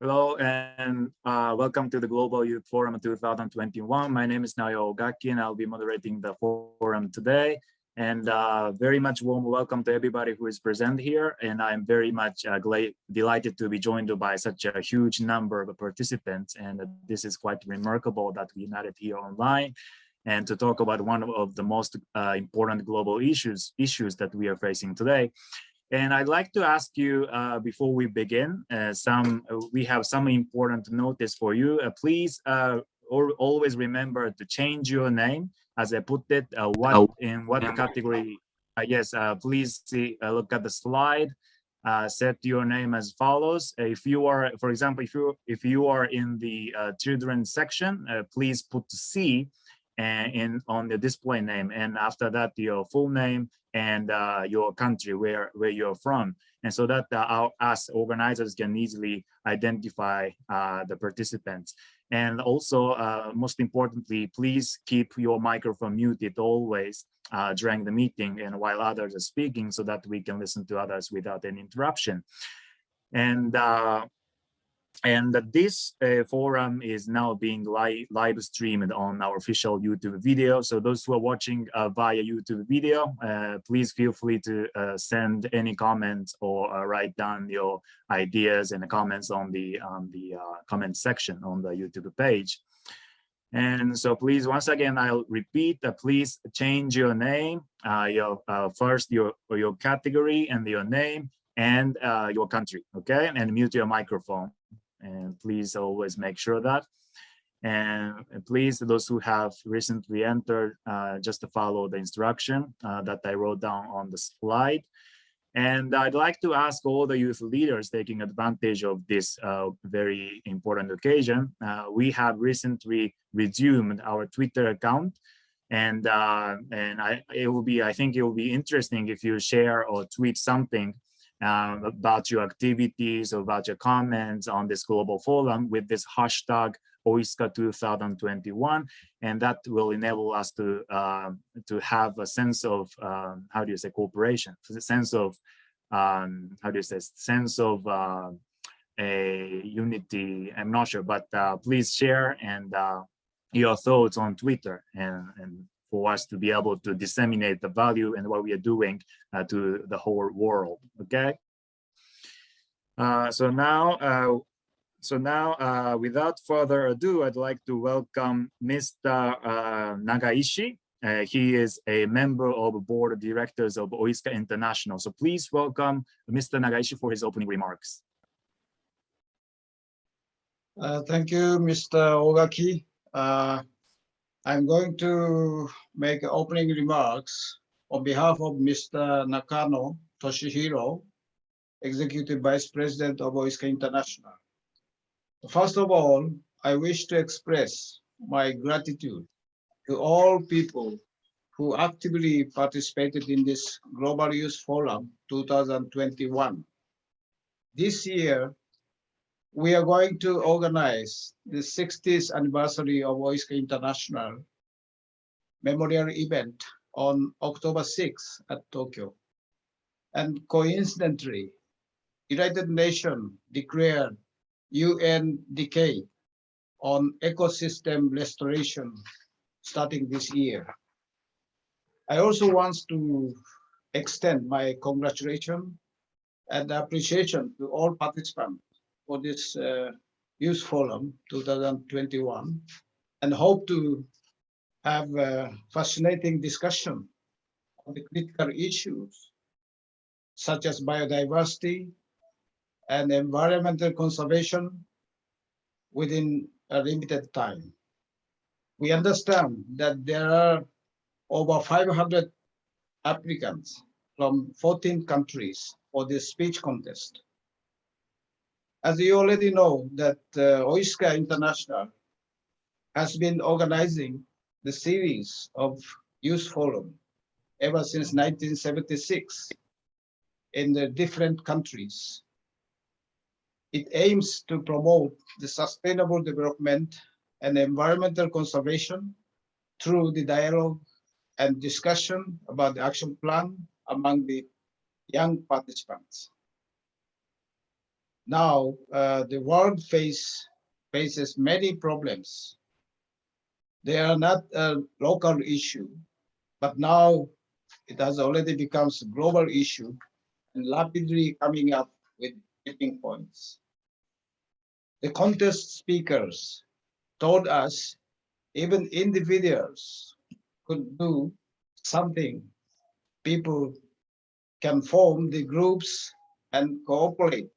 Hello and welcome to the Global Youth Forum 2021. My name is Naoya Ogaki and I'll be moderating the forum today. And very much warm welcome to everybody who is present here. And I'm very much delighted to be joined by such a huge number of participants. And this is quite remarkable that we united here online and to talk about one of the most important global issues that we are facing today. And I'd like to ask you before we begin, we have some important notice for you. Please always remember to change your name, as I put it. In what category? Yes, please look at the slide. Set your name as follows. If you are, for example, if you are in the children's section, please put C on the display name, and after that your full name and your country where you're from, and so that us organizers can easily identify the participants. And also most importantly, please keep your microphone muted always during the meeting and while others are speaking, so that we can listen to others without any interruption. And this forum is now being live streamed on our official YouTube video. So those who are watching via YouTube video, please feel free to send any comments or write down your ideas and comments on the comment section on the YouTube page. And so please, once again, I'll repeat, please change your name, first your category and your name and your country, okay? And mute your microphone. And please always make sure that. And please, those who have recently entered, just to follow the instruction that I wrote down on the slide. And I'd like to ask all the youth leaders taking advantage of this very important occasion. We have recently resumed our Twitter account, and I think it will be interesting if you share or tweet something about your activities or about your comments on this global forum with this hashtag OISCA 2021, and that will enable us to have a sense of how do you say cooperation, a sense of sense of a unity. I'm not sure, but please share and your thoughts on Twitter and for us to be able to disseminate the value and what we are doing to the whole world, okay? So now, without further ado, I'd like to welcome Mr. Nagaishi. He is a member of the board of directors of OISCA International. So please welcome Mr. Nagaishi for his opening remarks. Thank you, Mr. Ogaki. I'm going to make opening remarks on behalf of Mr. Nakano Toshihiro, Executive Vice President of OISCA International. First of all, I wish to express my gratitude to all people who actively participated in this Global Youth Forum 2021. This year, we are going to organize the 60th anniversary of OISCA International Memorial event on October 6th at Tokyo. And coincidentally, United Nations declared UN Decade on ecosystem restoration starting this year. I also want to extend my congratulations and appreciation to all participants for this Youth Forum 2021, and hope to have a fascinating discussion on the critical issues such as biodiversity and environmental conservation within a limited time. We understand that there are over 500 applicants from 14 countries for this speech contest. As you already know, that OISCA International has been organizing the series of Youth Forum ever since 1976 in the different countries. It aims to promote the sustainable development and environmental conservation through the dialogue and discussion about the action plan among the young participants. now the world faces many problems. They are not a local issue, but now it has already become a global issue and rapidly coming up with tipping points. The contest speakers told us even individuals could do something. People can form the groups and cooperate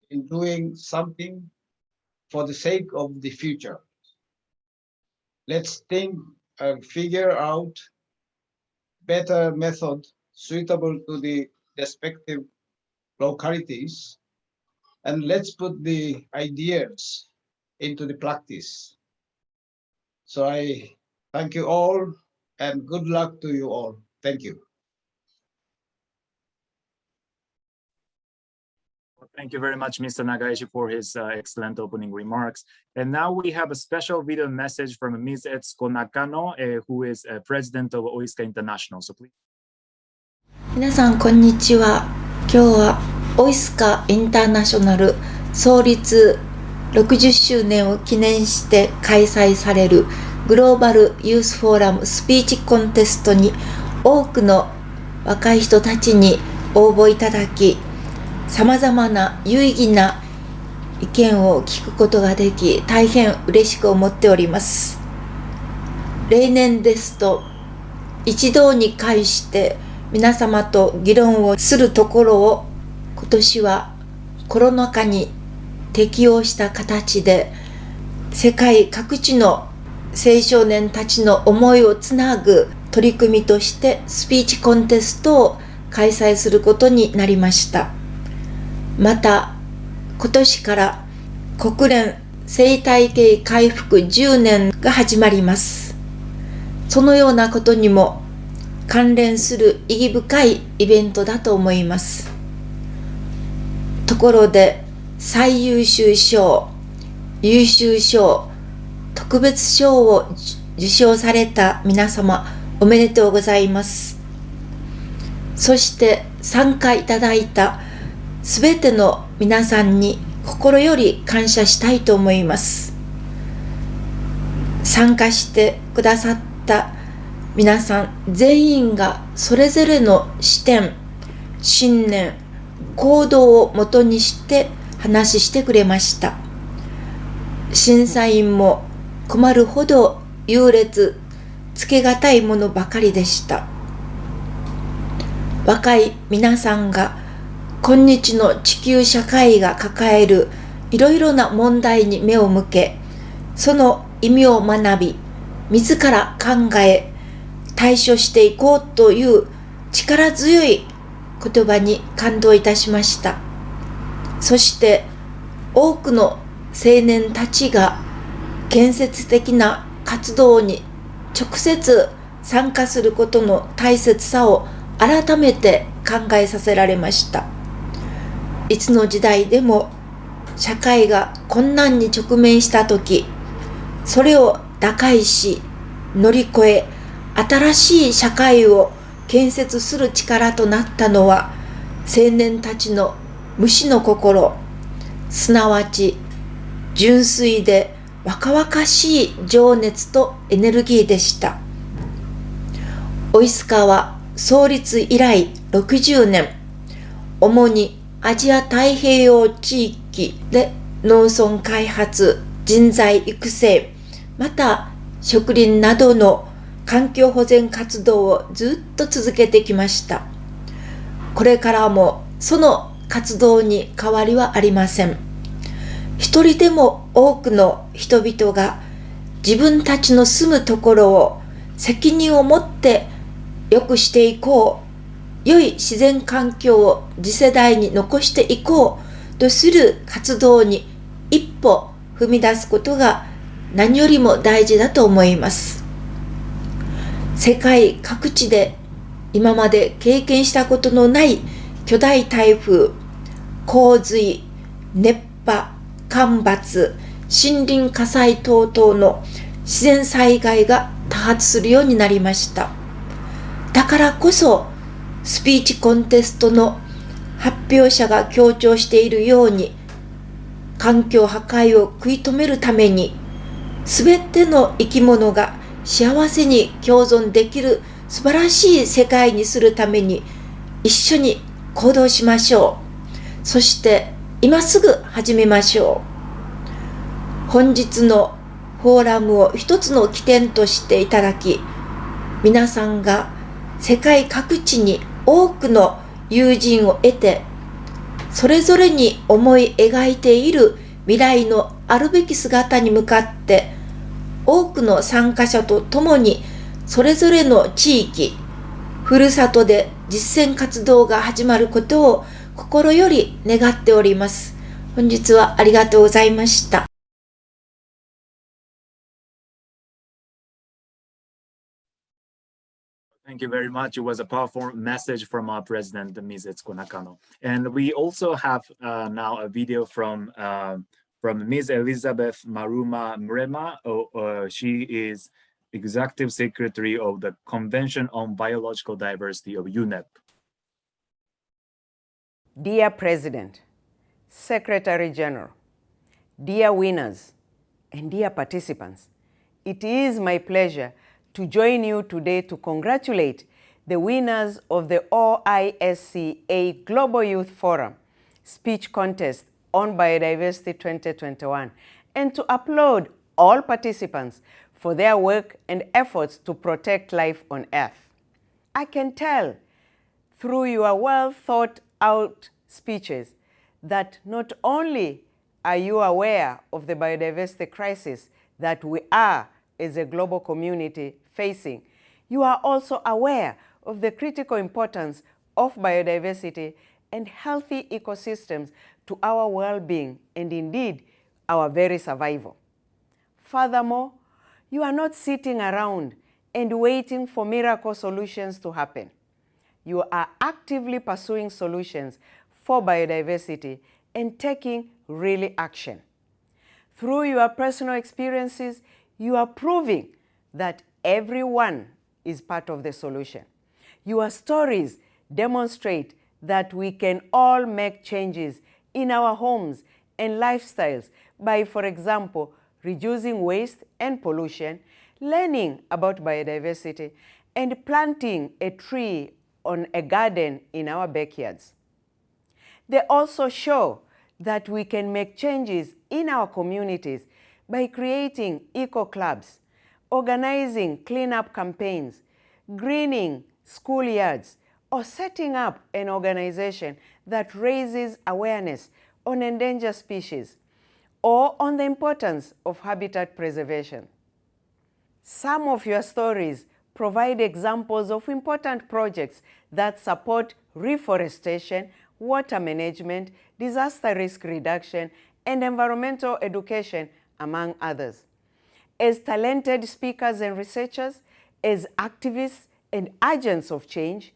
in doing something for the sake of the future. Let's think and figure out better method suitable to the respective localities, and let's put the ideas into the practice. So I thank you all and good luck to you all. Thank you. Thank you very much, Mr. Nagaishi, for his excellent opening remarks. And now we have a special video message from Ms. Etsuko Nakano, who is President of OISCA International. So please. 皆さんこんにちは。今日はオイスカインターナショナル創立60周年を記念して開催されるグローバルユースフォーラムスピーチコンテストに多くの若い人たちに応募いただき、さまざまな有意義な意見を聞くことができ、大変嬉しく思っております。例年ですと一堂に会して皆様と議論をするところを、今年はコロナ禍に適応した形で世界各地の青少年たちの思いをつなぐ取り組みとしてスピーチコンテストを開催することになりました。また今年から国連生態系回復10年が始まります。そのようなことにも関連する意義深いイベントだと思います。ところで最優秀賞、優秀賞、特別賞を受賞された皆様、おめでとうございます。そして参加いただいたすべての皆さんに心より感謝したいと思います。参加してくださった皆さん全員がそれぞれの視点、信念、行動をもとにして話してくれました。審査員も困るほど優劣つけがたいものばかりでした。若い皆さんが今日の地球社会が抱えるいろいろな問題に目を向け、その意味を学び、自ら考え、対処していこうという力強い言葉に感動いたしました。そして多くの青年たちが建設的な活動に直接参加することの大切さを改めて考えさせられました。いつの時代でも社会が困難に直面したとき、それを打開し乗り越え、新しい社会を建設する力となったのは青年たちの無私の心、すなわち純粋で若々しい情熱とエネルギーでした。オイスカは創立以来60年、主にアジア太平洋地域で農村開発、人材育成、また植林などの環境保全活動をずっと続けてきました。これからもその活動に変わりはありません。一人でも多くの人々が自分たちの住むところを責任を持って良くしていこう、良い自然環境を次世代に残していこうとする活動に一歩踏み出すことが何よりも大事だと思います。世界各地で今まで経験したことのない巨大台風、洪水、熱波、干ばつ、森林火災等々の自然災害が多発するようになりました。だからこそスピーチコンテストの発表者が強調しているように、環境破壊を食い止めるために、すべての生き物が幸せに共存できる素晴らしい世界にするために一緒に行動しましょう。そして今すぐ始めましょう。本日のフォーラムを一つの起点としていただき、皆さんが世界各地に多くの友人を得て、それぞれに思い描いている未来のあるべき姿に向かって、多くの参加者と共にそれぞれの地域、ふるさとで実践活動が始まることを心より願っております。本日はありがとうございました。Thank you very much. It was a powerful message from our president, Ms. Etsuko Nakano. And we also have now a video from Ms. Elizabeth Maruma Mrema. She is Executive Secretary of the Convention on Biological Diversity of UNEP. Dear President, Secretary General, dear winners, and dear participants, it is my pleasure to join you today to congratulate the winners of the OISCA Global Youth Forum Speech Contest on Biodiversity 2021 and to applaud all participants for their work and efforts to protect life on Earth. I can tell through your well thought out speeches that not only are you aware of the biodiversity crisis that we are as a global community facing, you are also aware of the critical importance of biodiversity and healthy ecosystems to our well-being and indeed our very survival. Furthermore, you are not sitting around and waiting for miracle solutions to happen. You are actively pursuing solutions for biodiversity and taking really action. Through your personal experiences, you are proving that everyone is part of the solution. Your stories demonstrate that we can all make changes in our homes and lifestyles by, for example, reducing waste and pollution, learning about biodiversity, and planting a tree on a garden in our backyards. They also show that we can make changes in our communities by creating eco-clubs, organizing cleanup campaigns, greening schoolyards, or setting up an organization that raises awareness on endangered species or on the importance of habitat preservation. Some of your stories provide examples of important projects that support reforestation, water management, disaster risk reduction, and environmental education, among others. As talented speakers and researchers, as activists and agents of change,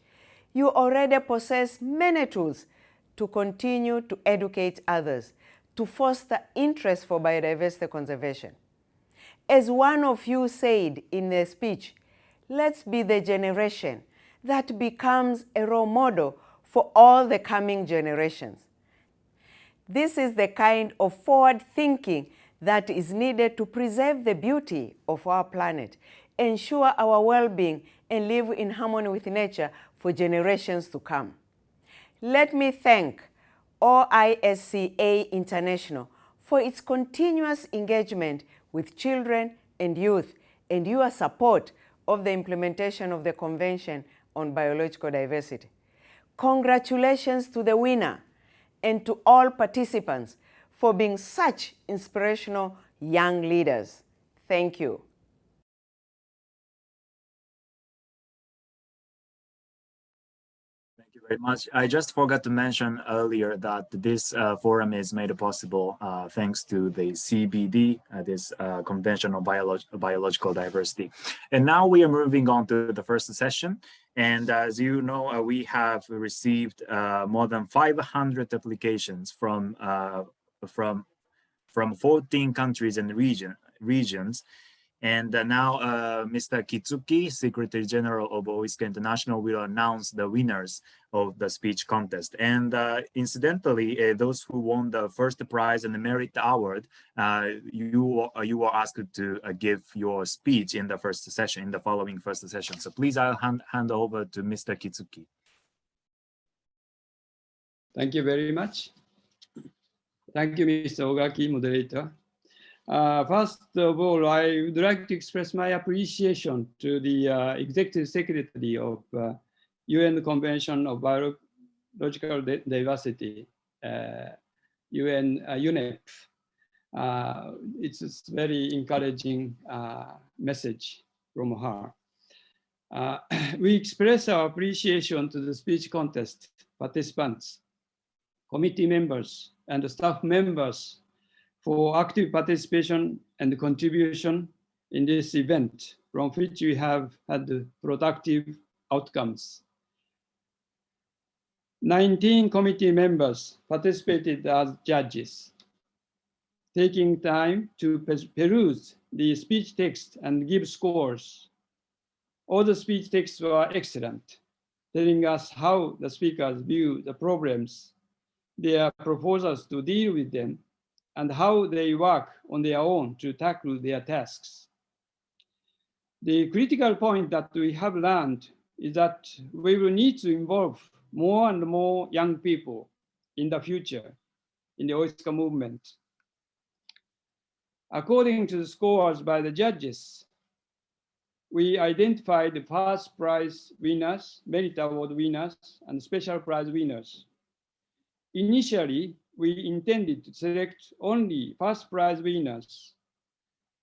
you already possess many tools to continue to educate others, to foster interest for biodiversity conservation. As one of you said in their speech, let's be the generation that becomes a role model for all the coming generations. This is the kind of forward thinking that is needed to preserve the beauty of our planet, ensure our well-being, and live in harmony with nature for generations to come. Let me thank OISCA International for its continuous engagement with children and youth and your support of the implementation of the Convention on Biological Diversity. Congratulations to the winner and to all participants for being such inspirational young leaders. Thank you. Thank you very much. I just forgot to mention earlier that this forum is made possible thanks to the CBD, this Convention on Biological Diversity. And now we are moving on to the first session. And as you know, we have received more than 500 applications from 14 countries and regions. And now Mr. Kitsuki, Secretary General of OISCA International, will announce the winners of the speech contest. And incidentally, those who won the first prize and the merit award, you were asked to give your speech in the first session, in the following first session. So please, I'll hand over to Mr. Kitsuki. Thank you very much. Thank you, Mr. Ogaki, moderator. First of all, I would like to express my appreciation to the Executive Secretary of UN Convention of Biological Diversity, UNEP. It's a very encouraging message from her. We express our appreciation to the speech contest participants, committee members, and the staff members for active participation and contribution in this event, from which we have had productive outcomes. 19 committee members participated as judges, taking time to peruse the speech text and give scores. All the speech texts were excellent, telling us how the speakers view the problems, their proposals to deal with them, and how they work on their own to tackle their tasks. The critical point that we have learned is that we will need to involve more and more young people in the future in the OISCA movement. According to the scores by the judges, we identified the first prize winners, merit award winners, and special prize winners. Initially, we intended to select only first prize winners,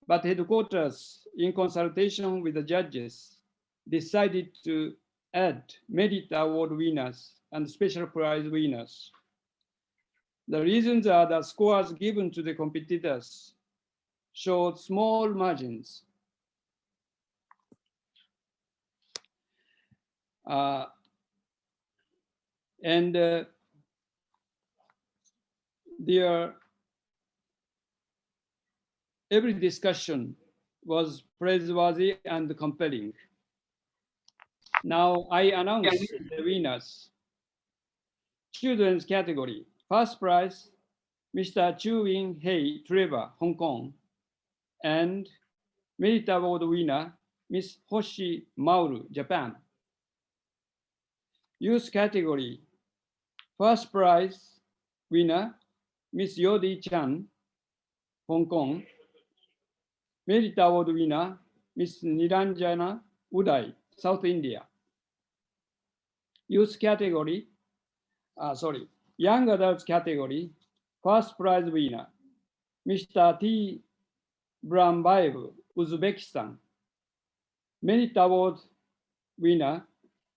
but headquarters, in consultation with the judges, decided to add merit award winners and special prize winners. The reasons are that scores given to the competitors showed small margins. Every discussion was praiseworthy and compelling. Now I announce the winners. Children's category, first prize, Mr. Chiu Trevor, Hong Kong, and merit award winner, Miss Hoshi, Mauru, Japan. Youth category, first prize winner, Miss Yody Chan, Hong Kong. Merit award winner, Miss Niranjana, Uday, South India. Youth category, young adults category, first prize winner, Mr. T. Buranbaev, Uzbekistan. Merit award winner,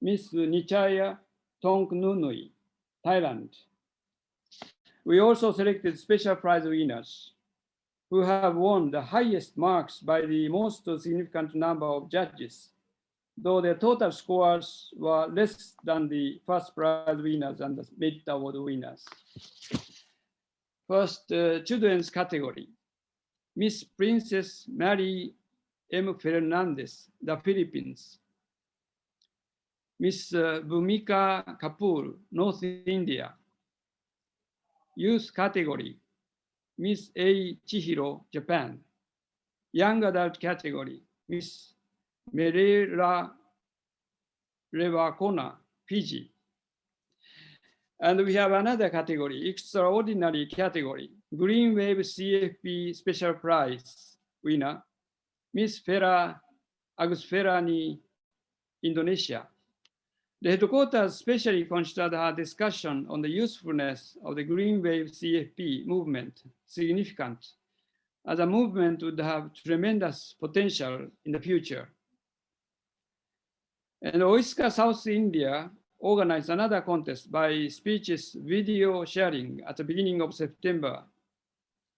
Miss Nutchaya, Thongnunui, Thailand. We also selected special prize winners who have won the highest marks by the most significant number of judges, though their total scores were less than the first prize winners and the merit award winners. First, children's category. Miss Princess Mary M. Fernandez, the Philippines. Miss Bhumika Kapoor, North India. Youth category, Miss A. Chihiro, Japan. Young adult category, Miss Merera Revakona, Fiji. And we have another category, extraordinary category, Green Wave CFP Special Prize winner, Miss Fera Agusferani, Indonesia. The headquarters specially considered her discussion on the usefulness of the Green Wave CFP movement significant, as a movement would have tremendous potential in the future. And OISCA South India organized another contest by speeches video sharing at the beginning of September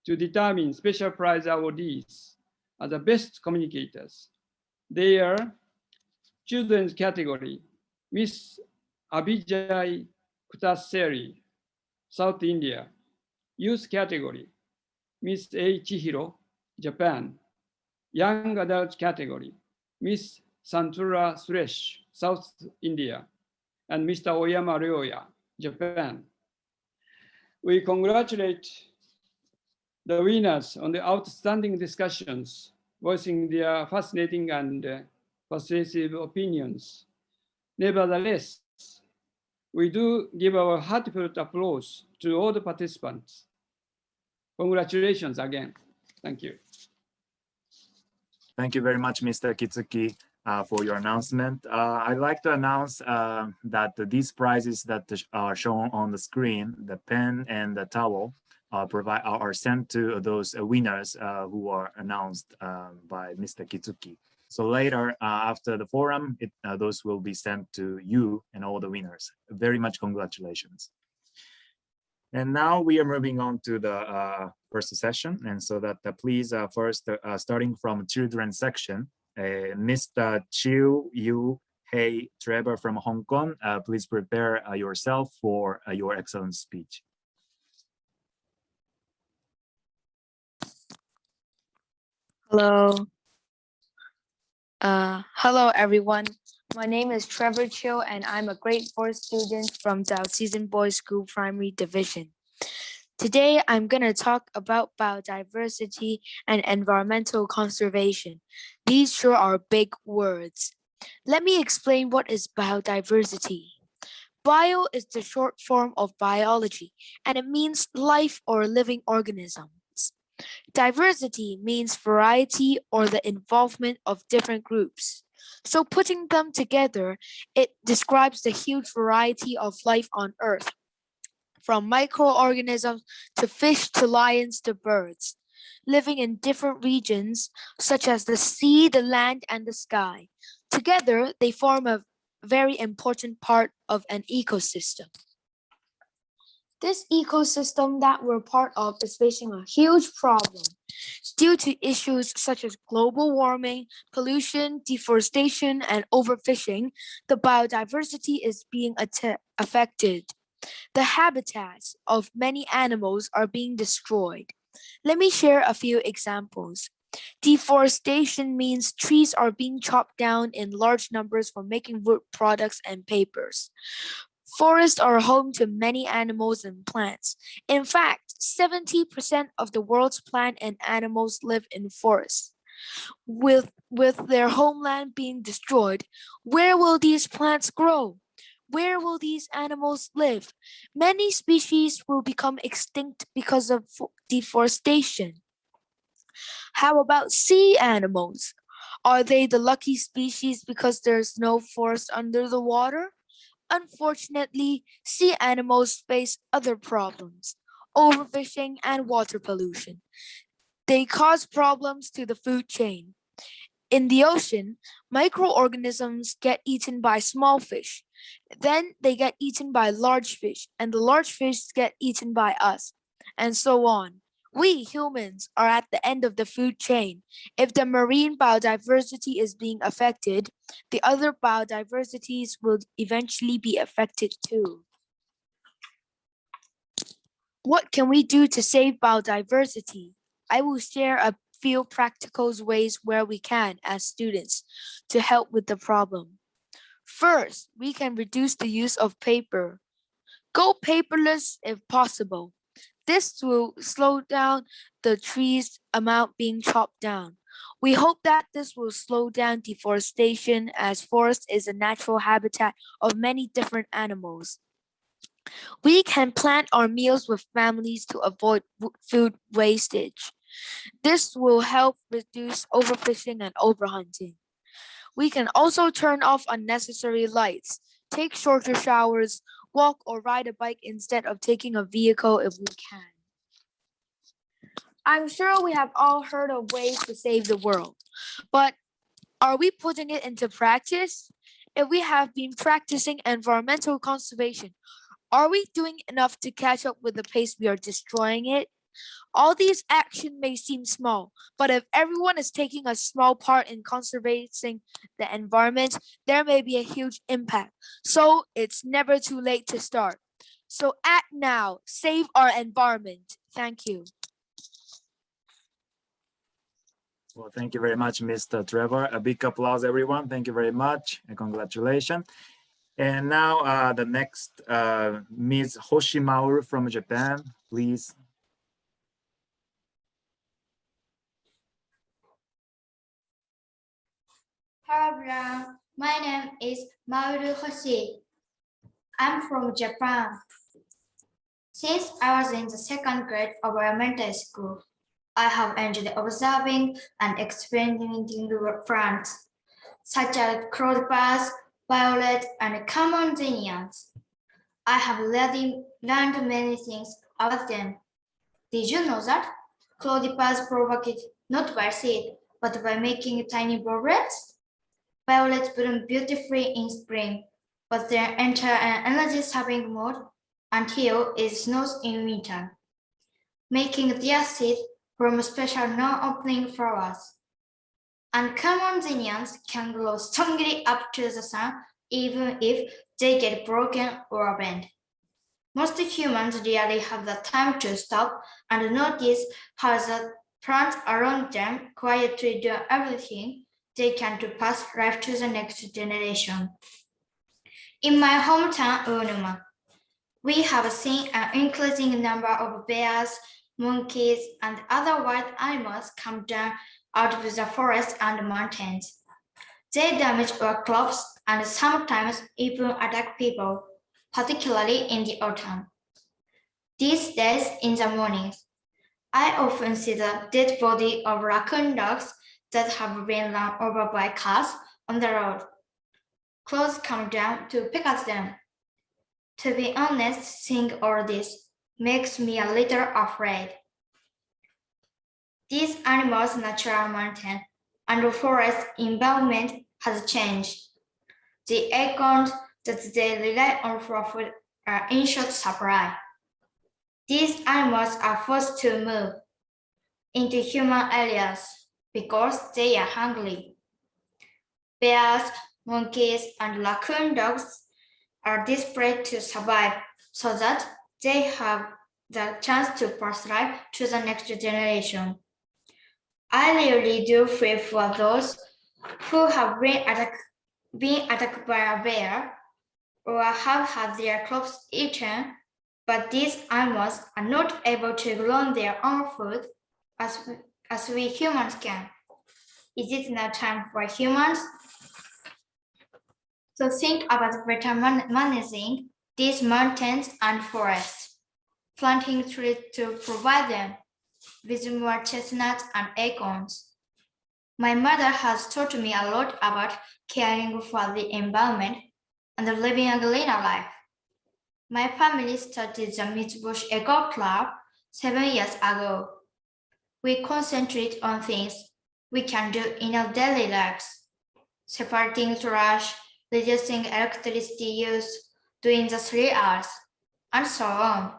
to determine special prize awardees as the best communicators. They are children's category, Miss Abhijay Kutaseri, South India. Youth category, Miss A. Chihiro, Japan. young adult category, Miss Santura Suresh, South India, and Mr. Oyama Ryoya, Japan. We congratulate the winners on the outstanding discussions, voicing their fascinating and persuasive opinions. Nevertheless, we do give our heartfelt applause to all the participants. Congratulations again. Thank you. Thank you very much, Mr. Kitsuki, for your announcement. I'd like to announce that these prizes that are shown on the screen, the pen and the towel, are sent to those winners who are announced by Mr. Kitsuki. So later, after the forum, those will be sent to you and all the winners. Very much congratulations. And now we are moving on to the first session. And so that please first, starting from children's section, Mr. Chiu, Yu, Hey, Trevor from Hong Kong, please prepare yourself for your excellent speech. Hello. Hello, everyone. My name is Trevor Chiu, and I'm a grade 4 student from Diocesan Boys School Primary Division. Today, I'm going to talk about biodiversity and environmental conservation. These sure are big words. Let me explain what is biodiversity. Bio is the short form of biology, and it means life or living organism. Diversity means variety or the involvement of different groups. So putting them together, it describes the huge variety of life on Earth, from microorganisms to fish to lions to birds, living in different regions such as the sea, the land, and the sky. Together, they form a very important part of an ecosystem. This ecosystem that we're part of is facing a huge problem due to issues such as global warming, pollution, deforestation, and overfishing. The biodiversity is being affected. The habitats of many animals are being destroyed. Let me share a few examples. Deforestation means trees are being chopped down in large numbers for making wood products and papers. Forests are home to many animals and plants. In fact, 70% of the world's plant and animals live in forests. With their homeland being destroyed, where will these plants grow? Where will these animals live? Many species will become extinct because of deforestation. How about sea animals? Are they the lucky species because there's no forest under the water? Unfortunately, sea animals face other problems, overfishing and water pollution. They cause problems to the food chain. In the ocean, microorganisms get eaten by small fish. Then they get eaten by large fish, and the large fish get eaten by us, and so on. We humans are at the end of the food chain. If the marine biodiversity is being affected, the other biodiversities will eventually be affected too. What can we do to save biodiversity? I will share a few practical ways where we can as students to help with the problem. First, we can reduce the use of paper. Go paperless if possible. This will slow down the trees amount being chopped down. We hope that this will slow down deforestation as forest is a natural habitat of many different animals. We can plan our meals with families to avoid food wastage. This will help reduce overfishing and overhunting. We can also turn off unnecessary lights, take shorter showers, walk or ride a bike instead of taking a vehicle if we can. I'm sure we have all heard of ways to save the world, but are we putting it into practice? If we have been practicing environmental conservation, are we doing enough to catch up with the pace we are destroying it? All these actions may seem small, but if everyone is taking a small part in conserving the environment, there may be a huge impact. So it's never too late to start. So act now, save our environment. Thank you. Well, thank you very much, Mr. Trevor. A big applause, everyone. Thank you very much and congratulations. And now the next, Ms. Hoshi Mauru from Japan, please. Hello everyone, my name is Mauru Hoshi. I'm from Japan. Since I was in the second grade of elementary school, I have enjoyed observing and experimenting with plants, such as clover, violet, and common zinnias. I have learned many things about them. Did you know that clover propagate not by seed, but by making tiny broods? Violets bloom beautifully in spring, but then enter an energy-saving mode until it snows in winter, making their seed from special non-opening flowers. And common zinnias can grow strongly up to the sun even if they get broken or bent. Most humans rarely have the time to stop and notice how the plants around them quietly do everything they can to pass life to the next generation. In my hometown, Maruma, we have seen an increasing number of bears, monkeys, and other wild animals come down out of the forest and mountains. They damage our crops and sometimes even attack people, particularly in the autumn. These days, in the mornings, I often see the dead body of raccoon dogs that have been run over by cars on the road. Crows come down to pick at them. To be honest, seeing all this makes me a little afraid. These animals' natural mountain and forest environment has changed. The acorns that they rely on for food are in short supply. These animals are forced to move into human areas because they are hungry. Bears, monkeys, and raccoon dogs are desperate to survive so that they have the chance to pass life to the next generation. I really do feel for those who have been attacked by a bear or have had their crops eaten, but these animals are not able to grow their own food as we humans can. Is it now time for humans to think about better managing these mountains and forests, planting trees to provide them with more chestnuts and acorns? My mother has taught me a lot about caring for the environment and living a greener life. My family started the Midbush Eco Club 7 years ago. We concentrate on things we can do in our daily lives, separating trash, reducing electricity use, doing the 3 R's, and so on.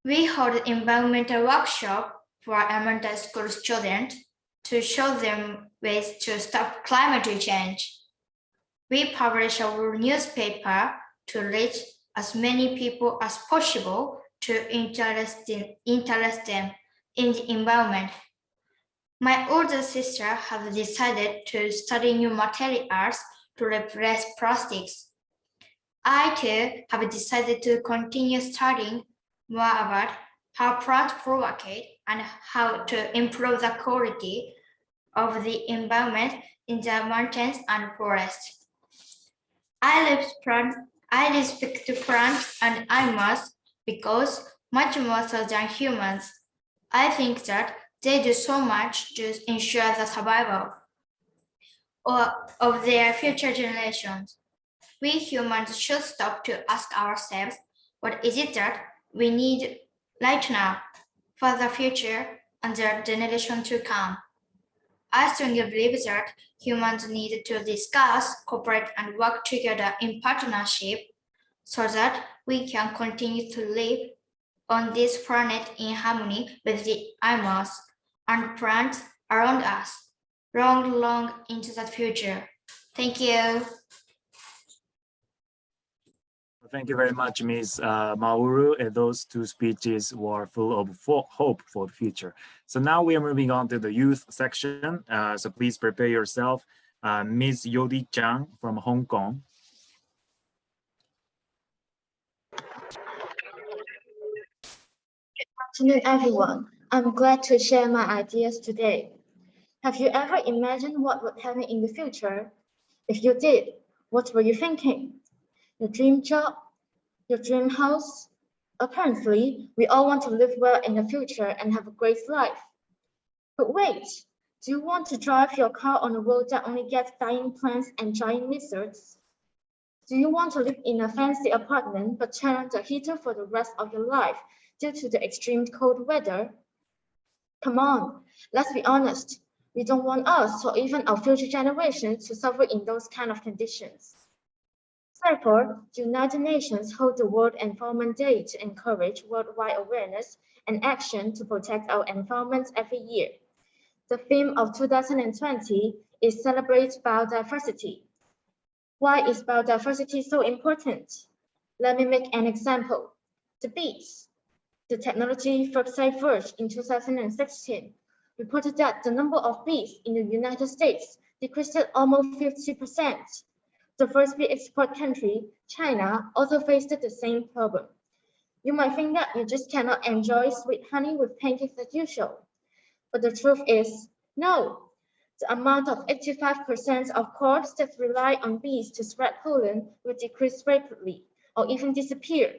We hold environmental workshop for elementary school students to show them ways to stop climate change. We publish our newspaper to reach as many people as possible to interest them in the environment. My older sister has decided to study new materials to replace plastics. I too have decided to continue studying more about how plants propagate and how to improve the quality of the environment in the mountains and forests. I respect plants and animals because much more so than humans. I think that they do so much to ensure the survival of their future generations. We humans should stop to ask ourselves, what is it that we need right now for the future and the generation to come? I strongly believe that humans need to discuss, cooperate, and work together in partnership so that we can continue to live on this planet in harmony with the animals and plants around us, long into the future. Thank you. Thank you very much, Ms. Mauru. And those two speeches were full of hope for the future. So now we are moving on to the youth section. So please prepare yourself. Ms. Yody Chang from Hong Kong. Good afternoon, everyone. I'm glad to share my ideas today. Have you ever imagined what would happen in the future? If you did, what were you thinking? Your dream job? Your dream house? Apparently, we all want to live well in the future and have a great life. But wait, do you want to drive your car on a road that only gets dying plants and giant lizards? Do you want to live in a fancy apartment but turn on the heater for the rest of your life due to the extreme cold weather? Come on, let's be honest. We don't want us or even our future generations to suffer in those kind of conditions. Therefore, the United Nations hold the World Environment Day to encourage worldwide awareness and action to protect our environment every year. The theme of 2020 is Celebrate Biodiversity. Why is biodiversity so important? Let me make an example. The bees. The technology website Verge in 2016 reported that the number of bees in the United States decreased almost 50%. The first bee export country, China, also faced the same problem. You might think that you just cannot enjoy sweet honey with pancakes as usual. But the truth is, no. The amount of 85% of crops that rely on bees to spread pollen will decrease rapidly or even disappear.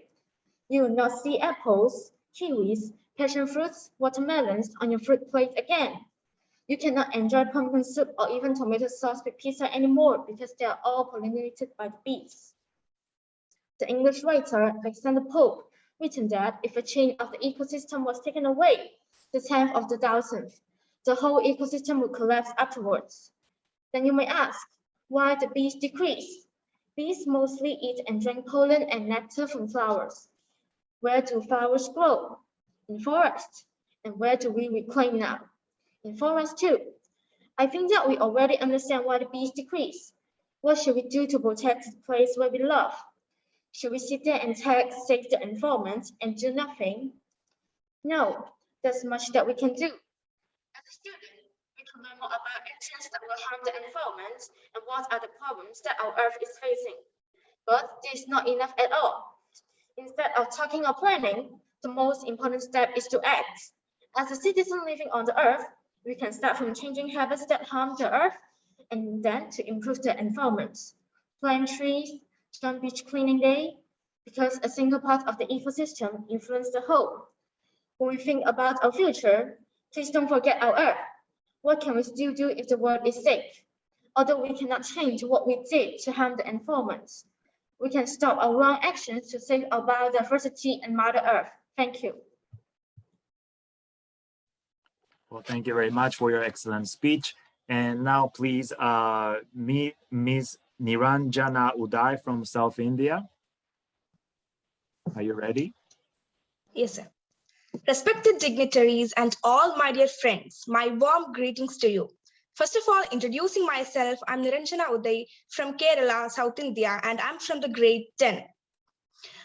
You will not see apples, kiwis, passion fruits, watermelons on your fruit plate again. You cannot enjoy pumpkin soup or even tomato sauce with pizza anymore because they are all pollinated by the bees. The English writer Alexander Pope written that if a chain of the ecosystem was taken away, the 10th of the 1000th, the whole ecosystem would collapse afterwards. Then you may ask, why the bees decrease? Bees mostly eat and drink pollen and nectar from flowers. Where do flowers grow? In forests. And where do we reclaim now? In forests too. I think that we already understand why the bees decrease. What should we do to protect the place where we love? Should we sit there and take the environment and do nothing? No, there's much that we can do. As a student, we can learn more about actions that will harm the environment and what are the problems that our Earth is facing. But this is not enough at all. Instead of talking or planning, the most important step is to act. As a citizen living on the Earth, we can start from changing habits that harm the Earth and then to improve the environment. Plant trees, join beach cleaning day, because a single part of the ecosystem influences the whole. When we think about our future, please don't forget our Earth. What can we still do if the world is safe? Although we cannot change what we did to harm the environment, we can stop our wrong actions to save our biodiversity and Mother Earth. Thank you. Well, thank you very much for your excellent speech. And now please meet Ms. Niranjana Uday from South India. Are you ready? Yes, sir. Respected dignitaries and all my dear friends, my warm greetings to you. First of all, introducing myself, I'm Niranjana Uday from Kerala, South India, and I'm from the grade 10.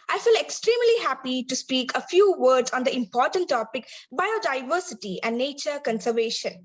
I feel extremely happy to speak a few words on the important topic, biodiversity and nature conservation.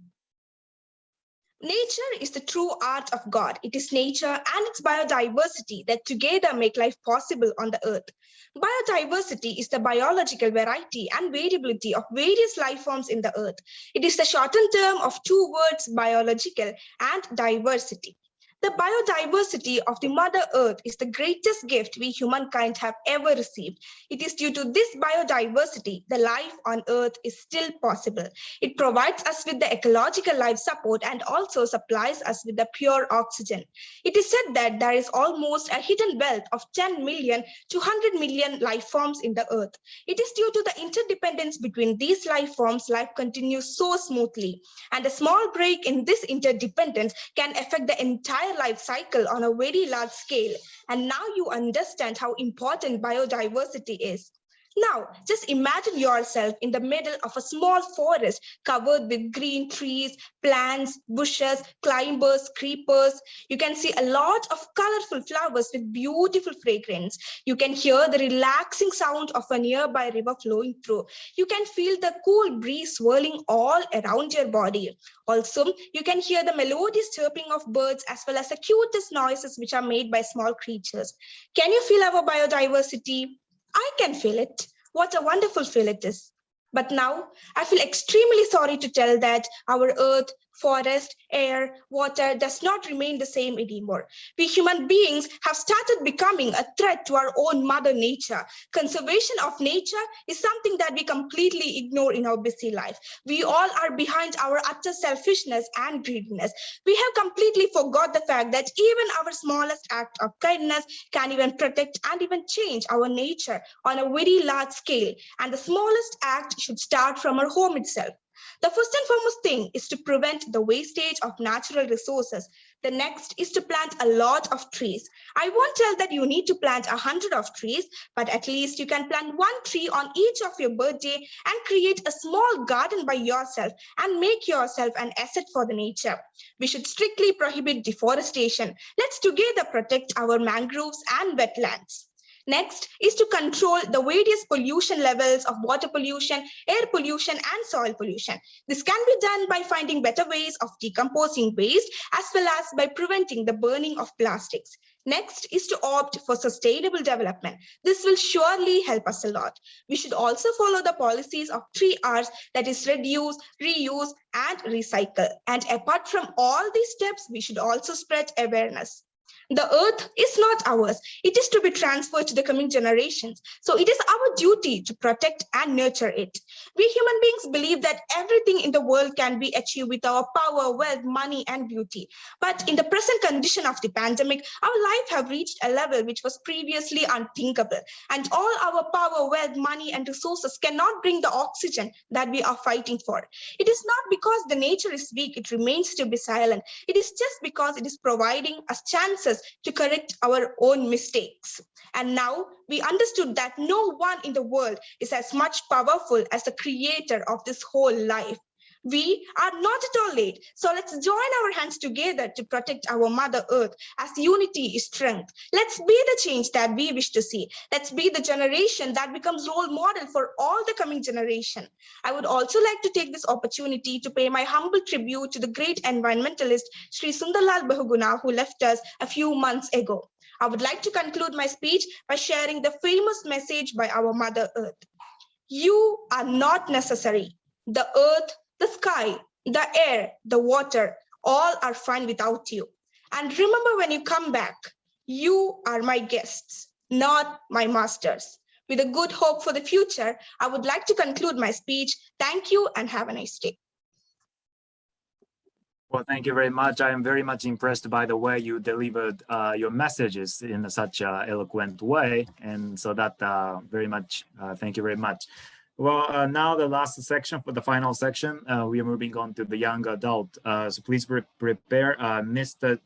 Nature is the true art of God. It is nature and its biodiversity that together make life possible on the earth. Biodiversity is the biological variety and variability of various life forms in the earth. It is the shortened term of two words, biological and diversity. The biodiversity of the Mother Earth is the greatest gift we humankind have ever received. It is due to this biodiversity the life on Earth is still possible. It provides us with the ecological life support and also supplies us with the pure oxygen. It is said that there is almost a hidden wealth of 10 million to 100 million life forms in the Earth. It is due to the interdependence between these life forms, life continues so smoothly. And a small break in this interdependence can affect the entire life cycle on a very large scale. And now you understand how important biodiversity is. Now, just imagine yourself in the middle of a small forest covered with green trees, plants, bushes, climbers, creepers. You can see a lot of colorful flowers with beautiful fragrance. You can hear the relaxing sound of a nearby river flowing through. You can feel the cool breeze swirling all around your body. Also, you can hear the melodious chirping of birds as well as the cutest noises which are made by small creatures. Can you feel our biodiversity? I can feel it. What a wonderful feel it is. But now I feel extremely sorry to tell that our earth, forest, air, water does not remain the same anymore. We human beings have started becoming a threat to our own mother nature. Conservation of nature is something that we completely ignore in our busy life. We all are behind our utter selfishness and greediness. We have completely forgot the fact that even our smallest act of kindness can even protect and even change our nature on a very large scale. And the smallest act should start from our home itself. The first and foremost thing is to prevent the wastage of natural resources. The next is to plant a lot of trees. I won't tell that you need to plant 100 of trees, but at least you can plant one tree on each of your birthday and create a small garden by yourself and make yourself an asset for the nature. We should strictly prohibit deforestation. Let's together protect our mangroves and wetlands. Next is to control the various pollution levels of water pollution, air pollution, and soil pollution. This can be done by finding better ways of decomposing waste as well as by preventing the burning of plastics. Next is to opt for sustainable development. This will surely help us a lot. We should also follow the policies of 3 Rs, that is reduce, reuse, and recycle. And apart from all these steps, we should also spread awareness. The earth is not ours. It is to be transferred to the coming generations. So it is our duty to protect and nurture it. We human beings believe that everything in the world can be achieved with our power, wealth, money, and beauty. But in the present condition of the pandemic, our life have reached a level which was previously unthinkable. And all our power, wealth, money, and resources cannot bring the oxygen that we are fighting for. It is not because the nature is weak, it remains to be silent. It is just because it is providing us chances to correct our own mistakes. And now we understood that no one in the world is as much powerful as the creator of this whole life. We are not at all late. So let's join our hands together to protect our Mother Earth, as unity is strength. Let's be the change that we wish to see. Let's be the generation that becomes role model for all the coming generation. I would also like to take this opportunity to pay my humble tribute to the great environmentalist, Sri Sundarlal Bahuguna, who left us a few months ago. I would like to conclude my speech by sharing the famous message by our Mother Earth. You are not necessary. The earth, the sky, the air, the water, all are fine without you. And remember, when you come back, you are my guests, not my masters. With a good hope for the future, I would like to conclude my speech. Thank you and have a nice day. Well, thank you very much. I am very much impressed by the way you delivered your messages in such an eloquent way. And so that very much, thank you very much. Well, now the last section, for the final section, we are moving on to the young adult. So please prepare Mr.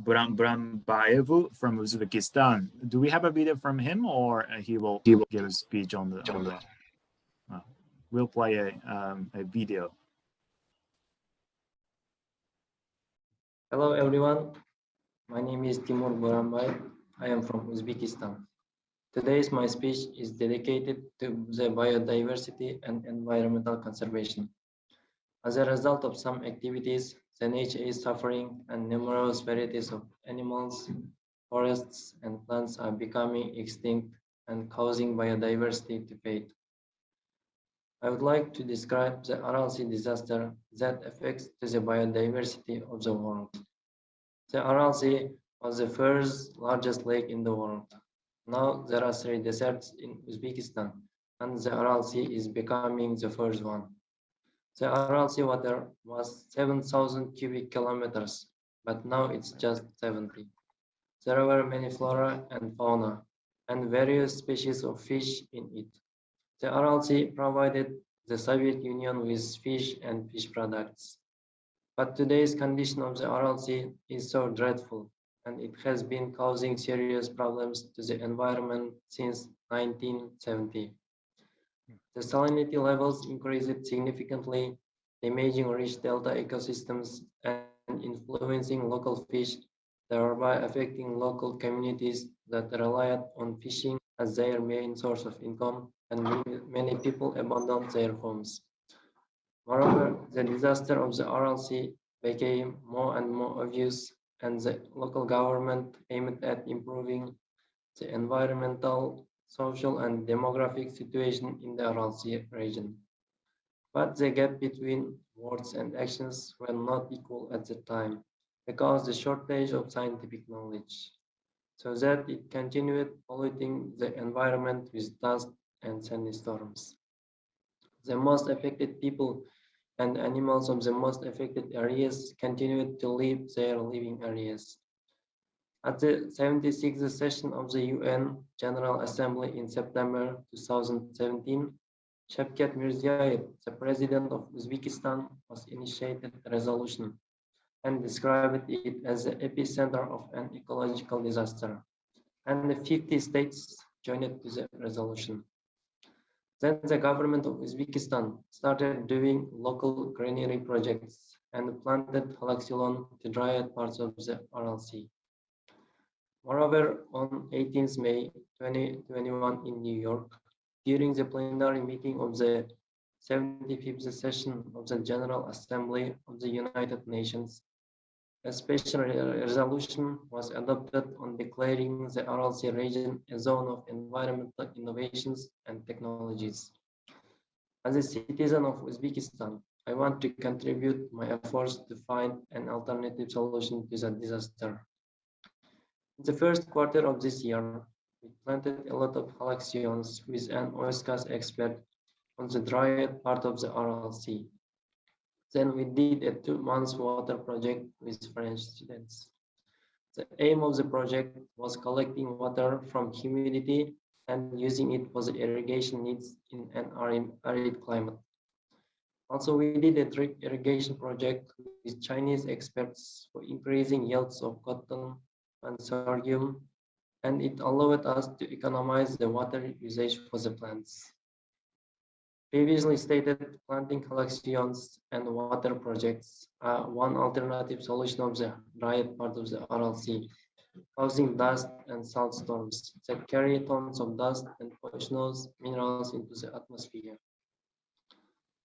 Buranbaev from Uzbekistan. Do we have a video from him, or he will give a speech on the we'll play a video. Hello everyone, my name is Timur Buranbaev. I am from Uzbekistan. Today's my speech is dedicated to the biodiversity and environmental conservation. As a result of some activities, the nature is suffering and numerous varieties of animals, forests, and plants are becoming extinct and causing biodiversity to fade. I would like to describe the Aral Sea disaster that affects the biodiversity of the world. The Aral Sea was the first largest lake in the world. Now there are 3 deserts in Uzbekistan, and the Aral Sea is becoming the first one. The Aral Sea water was 7,000 cubic kilometers, but now it's just 70. There were many flora and fauna, and various species of fish in it. The Aral Sea provided the Soviet Union with fish and fish products. But today's condition of the Aral Sea is so dreadful, and it has been causing serious problems to the environment since 1970. The salinity levels increased significantly, damaging rich delta ecosystems and influencing local fish, thereby affecting local communities that relied on fishing as their main source of income, and many people abandoned their homes. Moreover, the disaster of the Aral Sea became more and more obvious, and the local government aimed at improving the environmental, social, and demographic situation in the Aral Sea region. But the gap between words and actions were not equal at the time because the shortage of scientific knowledge, so that it continued polluting the environment with dust and sandstorms. The most affected people and animals of the most affected areas continued to leave their living areas. At the 76th session of the UN General Assembly in September 2017, Shavkat Mirziyoyev, the president of Uzbekistan, was initiated a resolution and described it as the epicenter of an ecological disaster. And the 50 states joined to the resolution. Then the government of Uzbekistan started doing local greenery projects and planted halaxylon to dried parts of the Aral Sea. Moreover, on 18th May 2021 in New York, during the plenary meeting of the 75th session of the General Assembly of the United Nations, a special resolution was adopted on declaring the Aral Sea region a zone of environmental innovations and technologies. As a citizen of Uzbekistan, I want to contribute my efforts to find an alternative solution to the disaster. In the first quarter of this year, we planted a lot of halaxions with an OISCA expert on the dried part of the Aral Sea. Then we did a 2-month water project with French students. The aim of the project was collecting water from humidity and using it for the irrigation needs in an arid climate. Also, we did a drip irrigation project with Chinese experts for increasing yields of cotton and sorghum, and it allowed us to economize the water usage for the plants. Previously stated, planting halaxions and water projects are one alternative solution of the dried part of the Aral Sea, causing dust and salt storms that carry tons of dust and poisonous minerals into the atmosphere.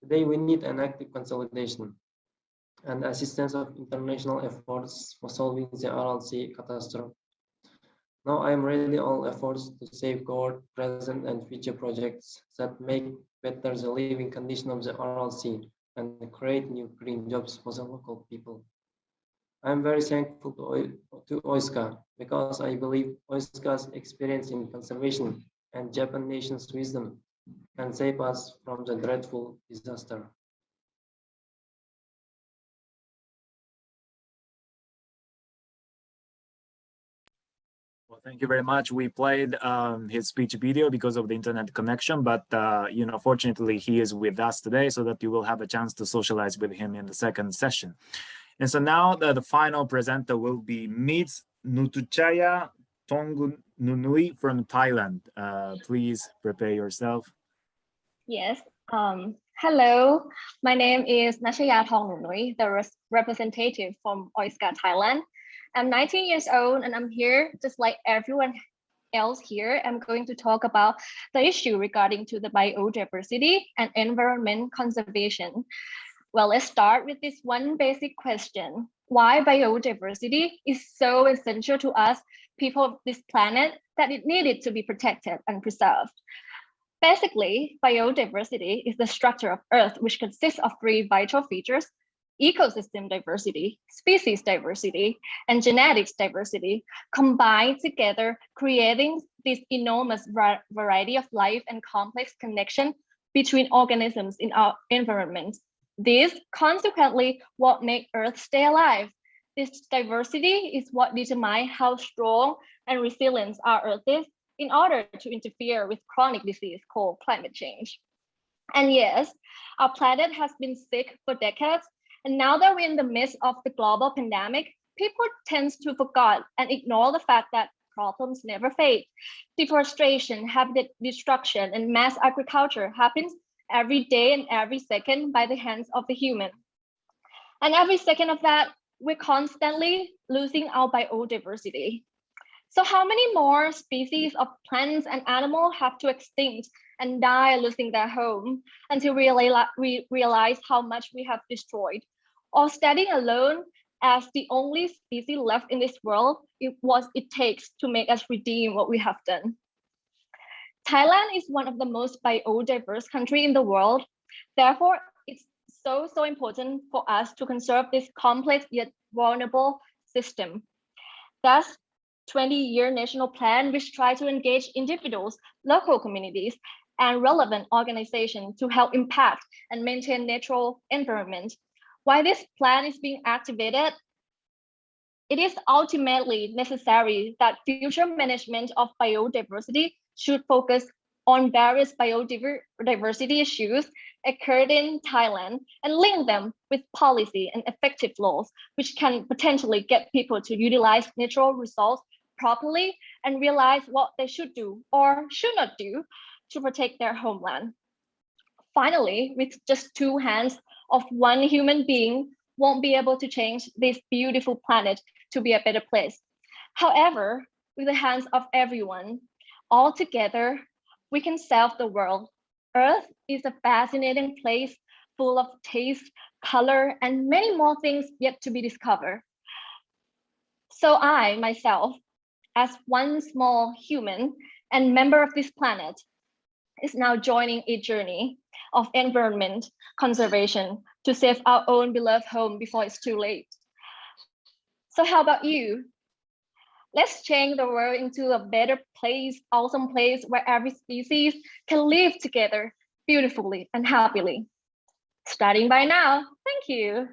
Today, we need an active consolidation and assistance of international efforts for solving the Aral Sea catastrophe. Now I am ready all efforts to safeguard present and future projects that make better the living condition of the Aral Sea and create new green jobs for the local people. I am very thankful to OISCA because I believe OISCA's experience in conservation and Japan nation's wisdom can save us from the dreadful disaster. Well, thank you very much. We played his speech video because of the internet connection, but fortunately he is with us today so that you will have a chance to socialize with him in the second session. And so now the final presenter will be Ms. Nutchaya Thongnunui from Thailand. Please prepare yourself. Yes. Hello, my name is Nutchaya Thongnunui, the representative from OISCA Thailand. I'm 19 years old and I'm here just like everyone else here. I'm going to talk about the issue regarding to the biodiversity and environment conservation. Well, let's start with this one basic question. Why biodiversity is so essential to us, people of this planet, that it needed to be protected and preserved? Basically, biodiversity is the structure of Earth, which consists of 3 vital features: ecosystem diversity, species diversity, and genetics diversity, combined together, creating this enormous variety of life and complex connection between organisms in our environment. This, consequently, what makes Earth stay alive. This diversity is what determines how strong and resilient our Earth is in order to interfere with chronic disease called climate change. And yes, our planet has been sick for decades, and now that we're in the midst of the global pandemic, people tend to forget and ignore the fact that problems never fade. Deforestation, habitat destruction, and mass agriculture happens every day and every second by the hands of the human. And every second of that, we're constantly losing our biodiversity. So how many more species of plants and animals have to extinct and die losing their home until we realize how much we have destroyed? Or standing alone as the only species left in this world, it takes to make us redeem what we have done. Thailand is one of the most biodiverse countries in the world. Therefore, it's so important for us to conserve this complex yet vulnerable system. Thus, 20-year national plan, which try to engage individuals, local communities, and relevant organizations to help impact and maintain natural environment. While this plan is being activated, it is ultimately necessary that future management of biodiversity should focus on various biodiversity issues occurred in Thailand and link them with policy and effective laws, which can potentially get people to utilize natural resources properly and realize what they should do or should not do to protect their homeland. Finally, with just two hands of one human being won't be able to change this beautiful planet to be a better place. However, with the hands of everyone, all together, we can save the world. Earth is a fascinating place full of taste, color, and many more things yet to be discovered. So I, myself, as one small human and member of this planet, is now joining a journey of environment conservation to save our own beloved home before it's too late. So how about you? Let's change the world into a better place, awesome place where every species can live together beautifully and happily. Starting by now. Thank you.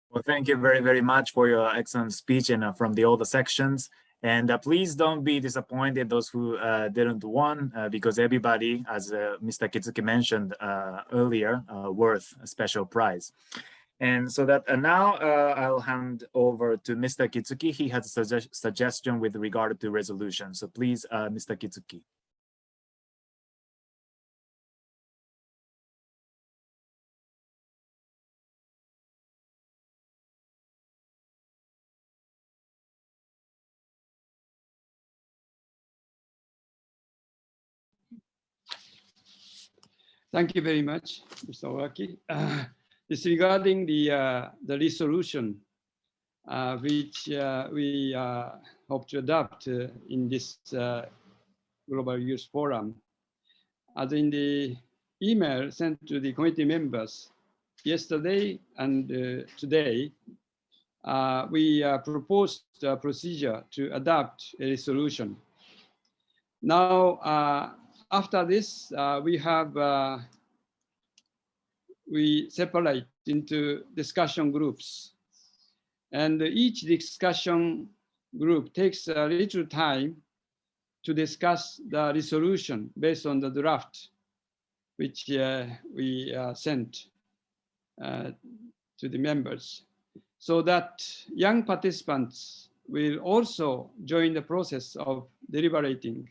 Well, thank you very much for your excellent speech and from the older sections. And please don't be disappointed, those who didn't win, because everybody, as Mr. Kitsuki mentioned earlier, worth a special prize. And so that now I'll hand over to Mr. Kitsuki. He has a suggestion with regard to resolution. So please, Mr. Kitsuki. Thank you very much, Mr. Owaki. This regarding the resolution which we hope to adopt in this Global Youth Forum. As in the email sent to the committee members yesterday and today, we proposed a procedure to adopt a resolution. Now, after this, we separate into discussion groups, and each discussion group takes a little time to discuss the resolution based on the draft which we sent to the members, so that young participants will also join the process of deliberating,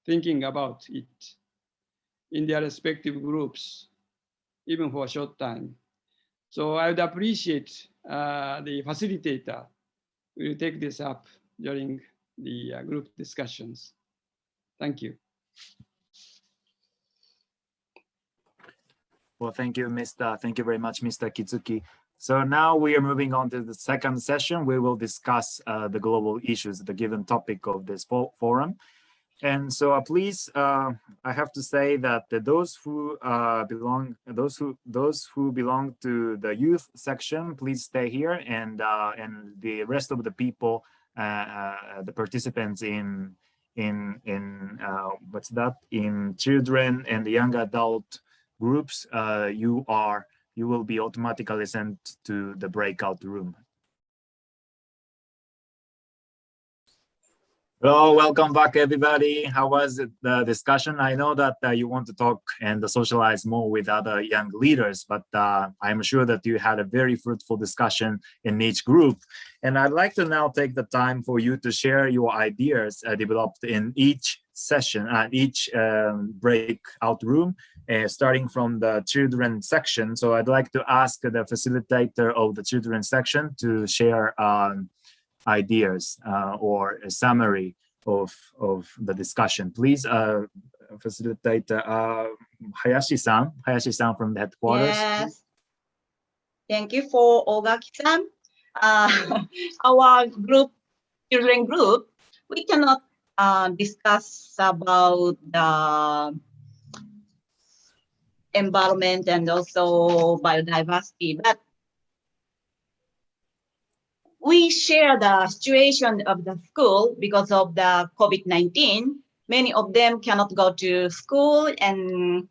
thinking about it in their respective groups, even for a short time. So I would appreciate the facilitator will take this up during the group discussions. Thank you. Well, thank you very much, Mr. Kitsuki. So now we are moving on to the second session. We will discuss the global issues, the given topic of this forum. And so please, I have to say that those who belong to the youth section, please stay here, and the rest of the people, the participants in what's that, in children and the young adult groups, you will be automatically sent to the breakout room. Hello, welcome back, everybody. How was the discussion? I know that you want to talk and socialize more with other young leaders, but I'm sure that you had a very fruitful discussion in each group. And I'd like to now take the time for you to share your ideas developed in each session, each breakout room, starting from the children section. So I'd like to ask the facilitator of the children section to share ideas or a summary of the discussion. Please facilitate Hayashi-san from the headquarters. Yes. Thank you for Ogaki-san. Our group, children group, we cannot discuss about the environment and also biodiversity, but we share the situation of the school because of the COVID-19. Many of them cannot go to school, and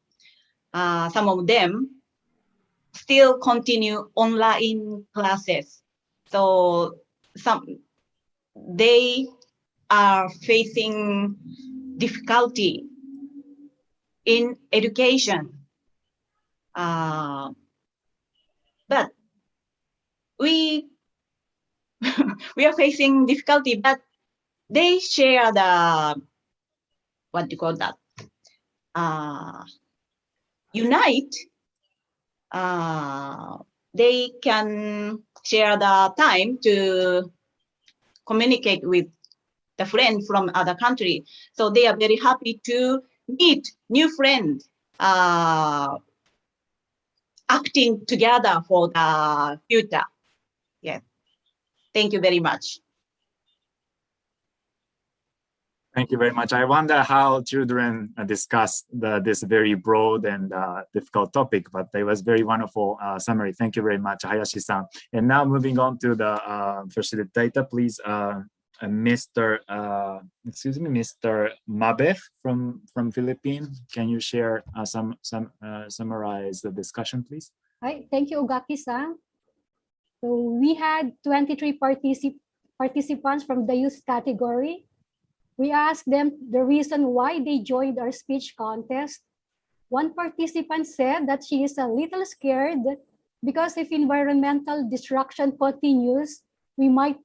some of them still continue online classes. So they are facing difficulty in education. But we are facing difficulty, but they share the, what do you call that? Unite. They can share the time to communicate with the friend from other country. So they are very happy to meet new friends, acting together for the future. Yes. Thank you very much. Thank you very much. I wonder how children discuss this very broad and difficult topic, but it was very wonderful summary. Thank you very much, Hayashi-san. And now moving on to the facilitator, please, Mr. Maribeth from Philippines. Can you share summarize the discussion, please? Hi, thank you, Ogaki-san. So we had 23 participants from the youth category. We asked them the reason why they joined our speech contest. One participant said that she is a little scared because if environmental destruction continues, we might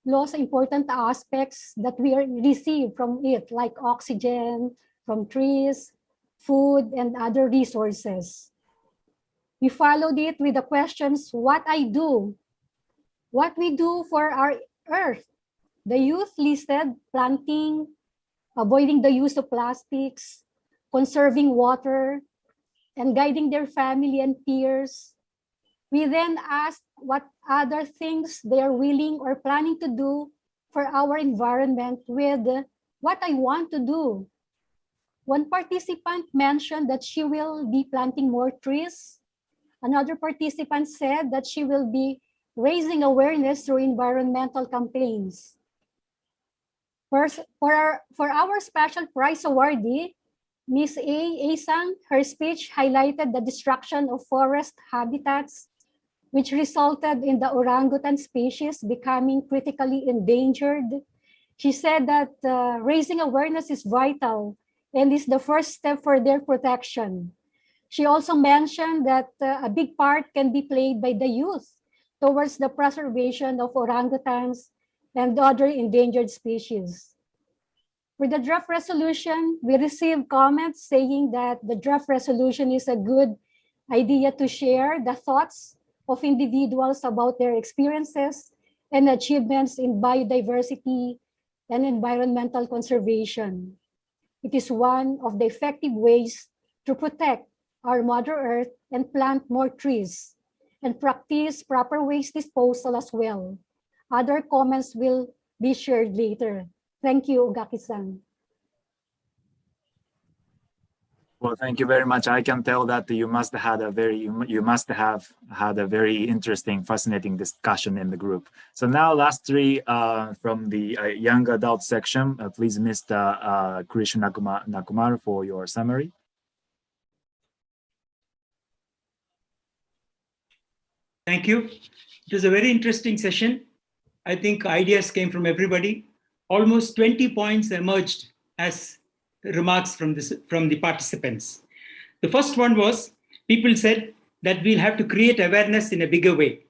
lose important aspects that we receive from it, like oxygen, from trees, food, and other resources. We followed it with the questions, what I do, what we do for our earth. The youth listed planting, avoiding the use of plastics, conserving water, and guiding their family and peers. We then asked what other things they are willing or planning to do for our environment with what I want to do. One participant mentioned that she will be planting more trees. Another participant said that she will be raising awareness through environmental campaigns. For our special prize awardee, Ms. Asang, her speech highlighted the destruction of forest habitats, which resulted in the orangutan species becoming critically endangered. She said that raising awareness is vital and is the first step for their protection. She also mentioned that a big part can be played by the youth towards the preservation of orangutans and other endangered species. For the draft resolution, we received comments saying that the draft resolution is a good idea to share the thoughts of individuals about their experiences and achievements in biodiversity and environmental conservation. It is one of the effective ways to protect our Mother Earth and plant more trees and practice proper waste disposal as well. Other comments will be shared later. Thank you, Ogaki-san. Well, thank you very much. I can tell that you must have had a very interesting, fascinating discussion in the group. So now, last three from the young adult section. Please, Mr. Krishnakumar, for your summary. Thank you. It was a very interesting session. I think ideas came from everybody. almost 20 points emerged as remarks from the participants. The first one was, people said that we'll have to create awareness in a bigger way.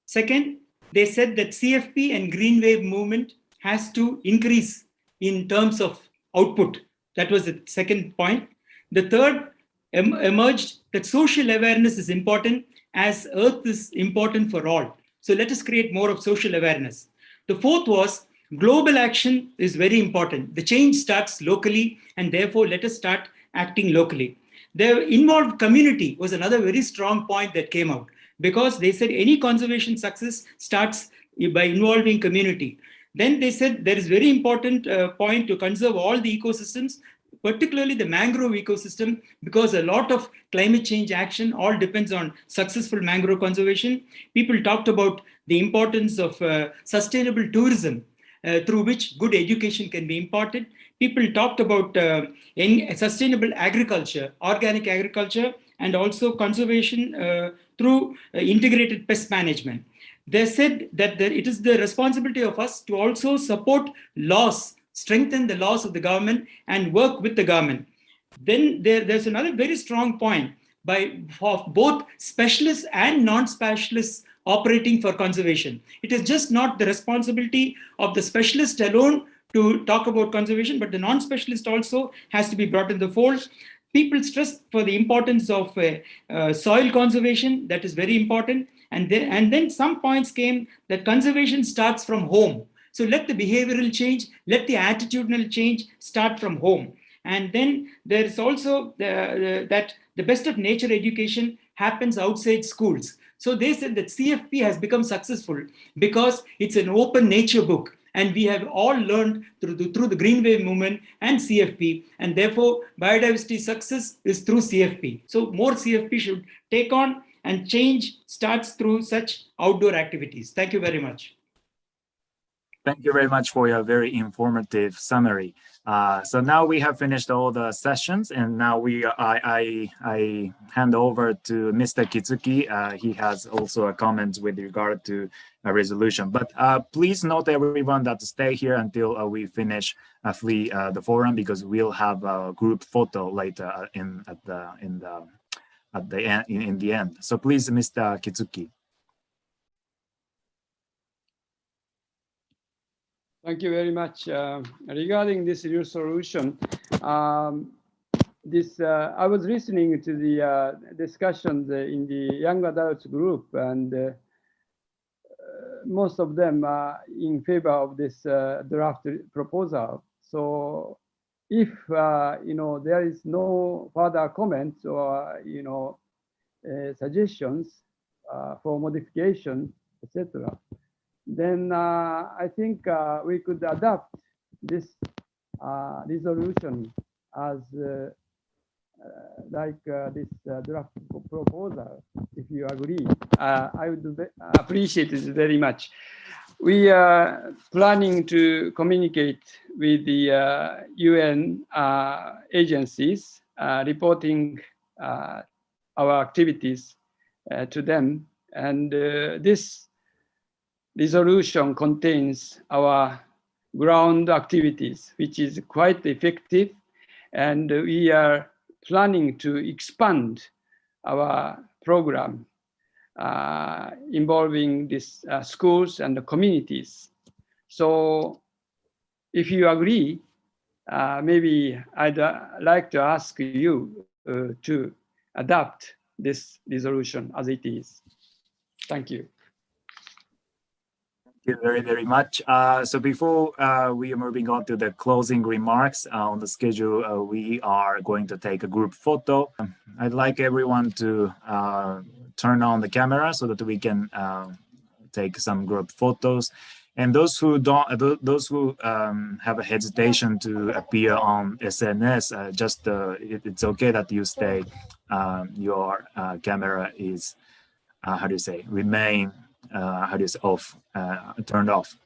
Second, they said that CFP and Green Wave movement has to increase in terms of output. That was the second point. The third emerged that social awareness is important, as Earth is important for all. So let us create more of social awareness. The fourth was, global action is very important. The change starts locally, and therefore let us start acting locally. The involved community was another very strong point that came out, because they said any conservation success starts by involving community. Then they said there is very important point to conserve all the ecosystems, particularly the mangrove ecosystem, because a lot of climate change action all depends on successful mangrove conservation. People talked about the importance of sustainable tourism, through which good education can be imparted. People talked about sustainable agriculture, organic agriculture, and also conservation through integrated pest management. They said that it is the responsibility of us to also support laws, strengthen the laws of the government, and work with the government. Then there's another very strong point of both specialists and non-specialists operating for conservation. It is just not the responsibility of the specialist alone to talk about conservation, but the non-specialist also has to be brought in the fold. People stressed for the importance of soil conservation. That is very important. And then some points came that conservation starts from home. So let the behavioral change, let the attitudinal change start from home. And then there is also that the best of nature education happens outside schools. So they said that CFP has become successful because it's an open nature book. And we have all learned through the Green Wave movement and CFP. And therefore, biodiversity success is through CFP. So more CFP should take on, and change starts through such outdoor activities. Thank you very much. Thank you very much for your very informative summary. So now we have finished all the sessions, and now I hand over to Mr. Kitsuki. He has also a comment with regard to a resolution. But please note, everyone, that stay here until we finish the forum, because we'll have a group photo later in the end. So please, Mr. Kitsuki. Thank you very much. Regarding this resolution, I was listening to the discussions in the young adults group, and most of them are in favor of this draft proposal. So if there is no further comments or suggestions for modification, etc., then I think we could adopt this resolution as this draft proposal, if you agree. I would appreciate it very much. We are planning to communicate with the UN agencies, reporting our activities to them. And this resolution contains our ground activities, which is quite effective. And we are planning to expand our program involving these schools and the communities. So if you agree, maybe I'd like to ask you to adopt this resolution as it is. Thank you. Thank you very, very much. So before we are moving on to the closing remarks on the schedule, we are going to take a group photo. I'd like everyone to turn on the camera so that we can take some group photos. And those who have a hesitation to appear on SNS, it's okay that you stay. Your camera is remain off, turned off.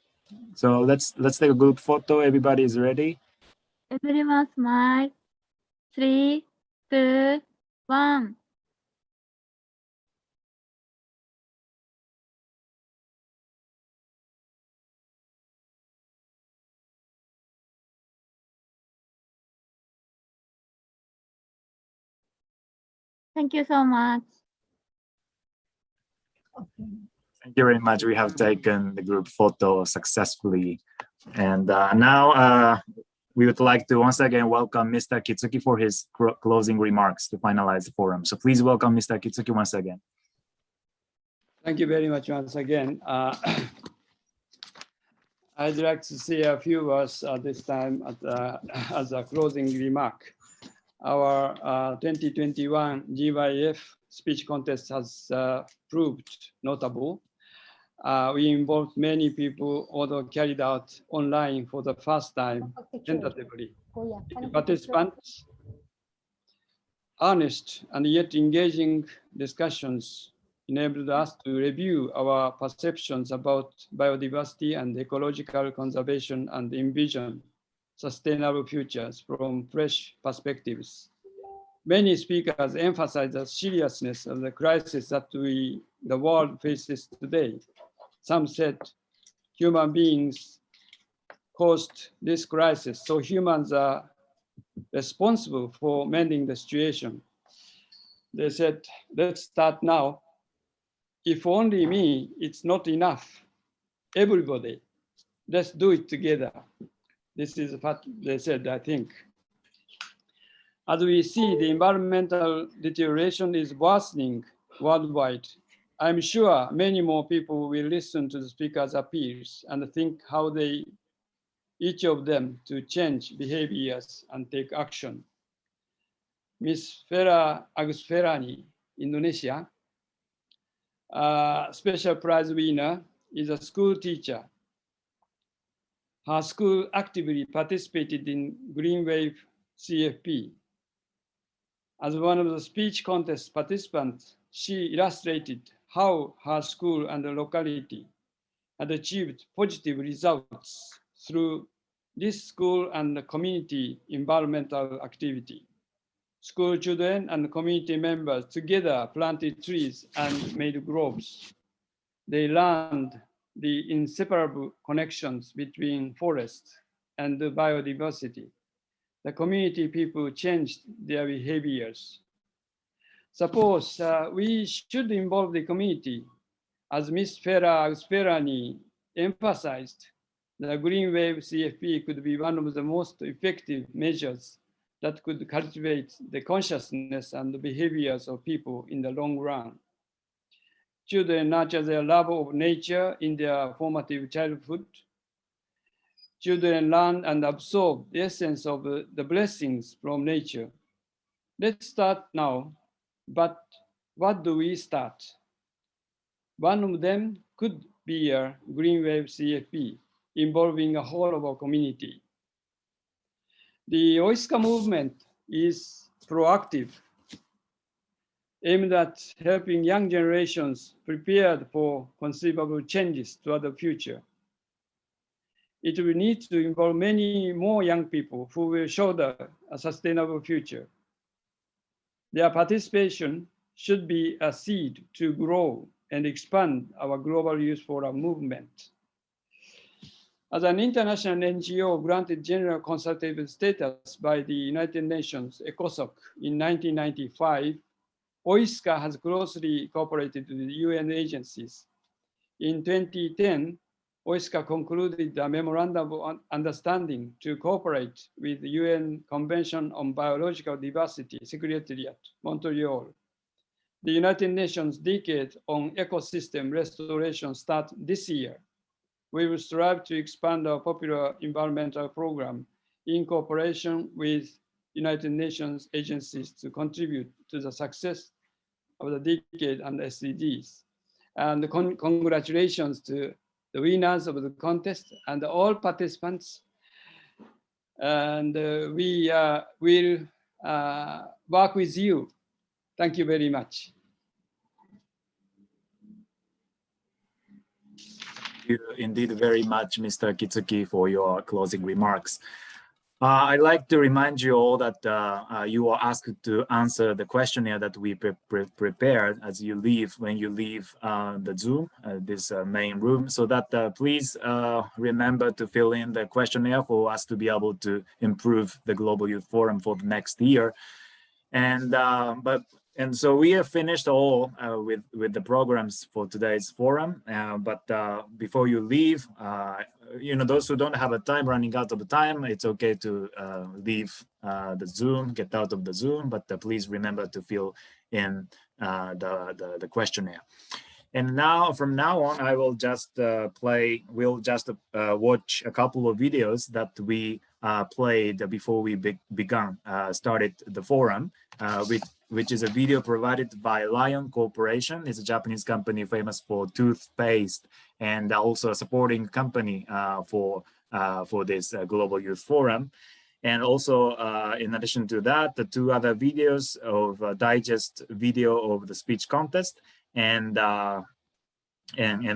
So let's take a group photo. Everybody is ready. Everyone smile. 3, 2, 1. Thank you so much. Thank you very much. We have taken the group photo successfully. And now we would like to once again welcome Mr. Kitsuki for his closing remarks to finalize the forum. So please welcome Mr. Kitsuki once again. Thank you very much once again. I'd like to say a few words this time as a closing remark. Our 2021 GYF speech contest has proved notable. We involved many people, although carried out online for the first time tentatively. The participants' honest and yet engaging discussions enabled us to review our perceptions about biodiversity and ecological conservation and envision sustainable futures from fresh perspectives. Many speakers emphasize the seriousness of the crisis that the world faces today. Some said human beings caused this crisis, so humans are responsible for mending the situation. They said, let's start now. If only me, it's not enough. Everybody, let's do it together. This is what they said, I think. As we see, the environmental deterioration is worsening worldwide. I'm sure many more people will listen to the speakers' appeals and think how each of them to change behaviors and take action. Miss Fera Agusferani, Indonesia, special prize winner, is a school teacher. Her school actively participated in Green Wave CFP. As one of the speech contest participants, she illustrated how her school and the locality had achieved positive results through this school and the community environmental activity. School children and community members together planted trees and made groves. They learned the inseparable connections between forests and the biodiversity. The community people changed their behaviors. Suppose we should involve the community. As Ms. Fera Agusferani emphasized, the Green Wave CFP could be one of the most effective measures that could cultivate the consciousness and the behaviors of people in the long run. Children nurture their love of nature in their formative childhood. Children learn and absorb the essence of the blessings from nature. Let's start now, but what do we start? One of them could be a Green Wave CFP involving a whole of our community. The OISCA movement is proactive, aimed at helping young generations prepared for conceivable changes toward the future. It will need to involve many more young people who will shoulder a sustainable future. Their participation should be a seed to grow and expand our global youth forum movement. As an international NGO granted general consultative status by the United Nations, ECOSOC, in 1995, OISCA has closely cooperated with UN agencies. In 2010, OISCA concluded a memorandum of understanding to cooperate with the UN Convention on Biological Diversity Secretariat, Montreal. The United Nations Decade on Ecosystem Restoration starts this year. We will strive to expand our popular environmental program in cooperation with United Nations agencies to contribute to the success of the decade and SDGs. And congratulations to the winners of the contest and all participants. And we will work with you. Thank you very much. Thank you indeed very much, Mr. Kitsuki, for your closing remarks. I'd like to remind you all that you are asked to answer the questionnaire that we prepared as you leave, when you leave the Zoom, this main room, so that please remember to fill in the questionnaire for us to be able to improve the Global Youth Forum for the next year. And but And so we have finished all with the programs for today's forum. But before you leave, those who don't have a time, running out of the time, it's okay to leave the Zoom, get out of the Zoom, but please remember to fill in the questionnaire. And now, from now on, I will just we'll just watch a couple of videos that we played before we started the forum, which is a video provided by Lion Corporation. It's a Japanese company famous for toothpaste and also a supporting company for this Global Youth Forum. And also, in addition to that, the 2 other videos of a digest video of the speech contest and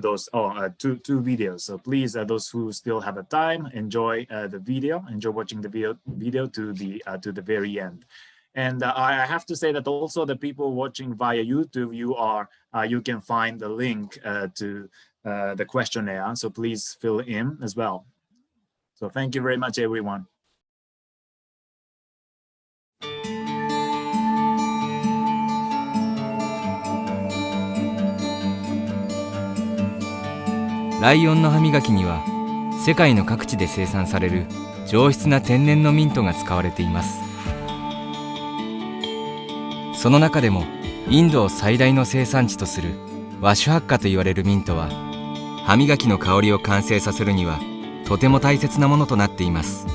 those 2 videos. So please, those who still have a time, enjoy the video, enjoy watching the video to the very end. And I have to say that also the people watching via YouTube, you can find the link to the questionnaire. So please fill in as well. So thank you very much, everyone.ライオンの歯磨きには世界の各地で生産される上質な天然のミントが使われています。その中でもインドを最大の生産地とするワシュハッカと言われるミントは歯磨きの香りを完成させるにはとても大切なものとなっています。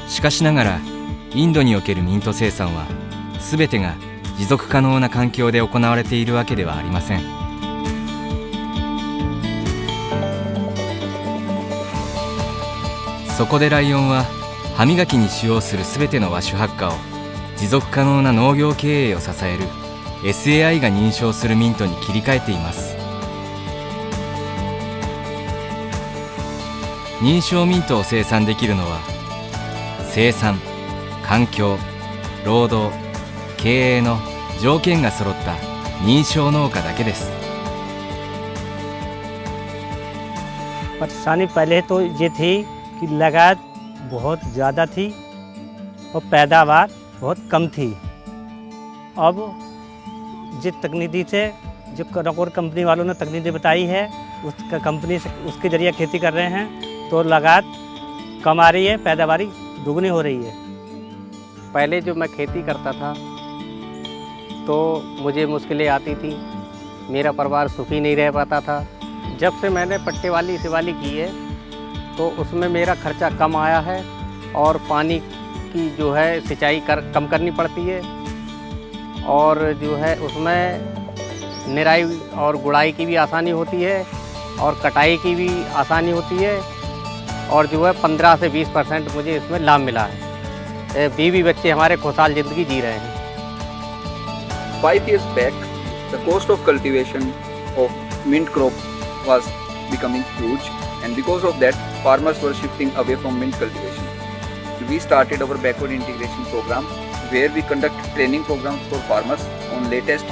しかしながらインドにおけるミント生産は全てが持続可能な環境で行われているわけではありません。そこでライオンは歯磨きに使用するすべてのワシュハッカを持続可能な農業経営を支える SAI が認証するミントに切り替えています。認証ミントを生産できるのは生産、環境、労働、経営の条件が揃った認証農家だけです。परेशानी पहले तो ये थी कि लागत बहुत ज़्यादा थी और पैदावार बहुत कम थी। अब जिस तकनीकी से जो और कंपनी वालों ने तकनीकी बताई है उसका कंपनी से उसके जरिए खेती कर रहे हैं तो लागत कम आ रही है, पैदावारी दुगनी हो रही है। पहले जो मैं खेती करता था तो मुझे मुश्किलें आती थी, मेरा परिवार सुखी नहीं रह पाता था। जब से मैंने पट्टे वाली सिवाली की है तो उसमें मेरा खर्चा कम आया है और पानी की जो है सिंचाई कम करनी पड़ती है और जो है उसमें निराई और गुड़ाई की भी आसानी होती है और कटाई की भी आसानी होती है और जो है 15 से 20% मुझे इसमें लाभ मिला है। बीवी बच्चे हमारे खुशहाल ज़िंदगी जी रहे हैं। 5 years back, the cost of cultivation of mint crop was becoming huge, and because of that, farmers were shifting away from mint cultivation. We started our backward integration program, where we conduct training programs for farmers on latest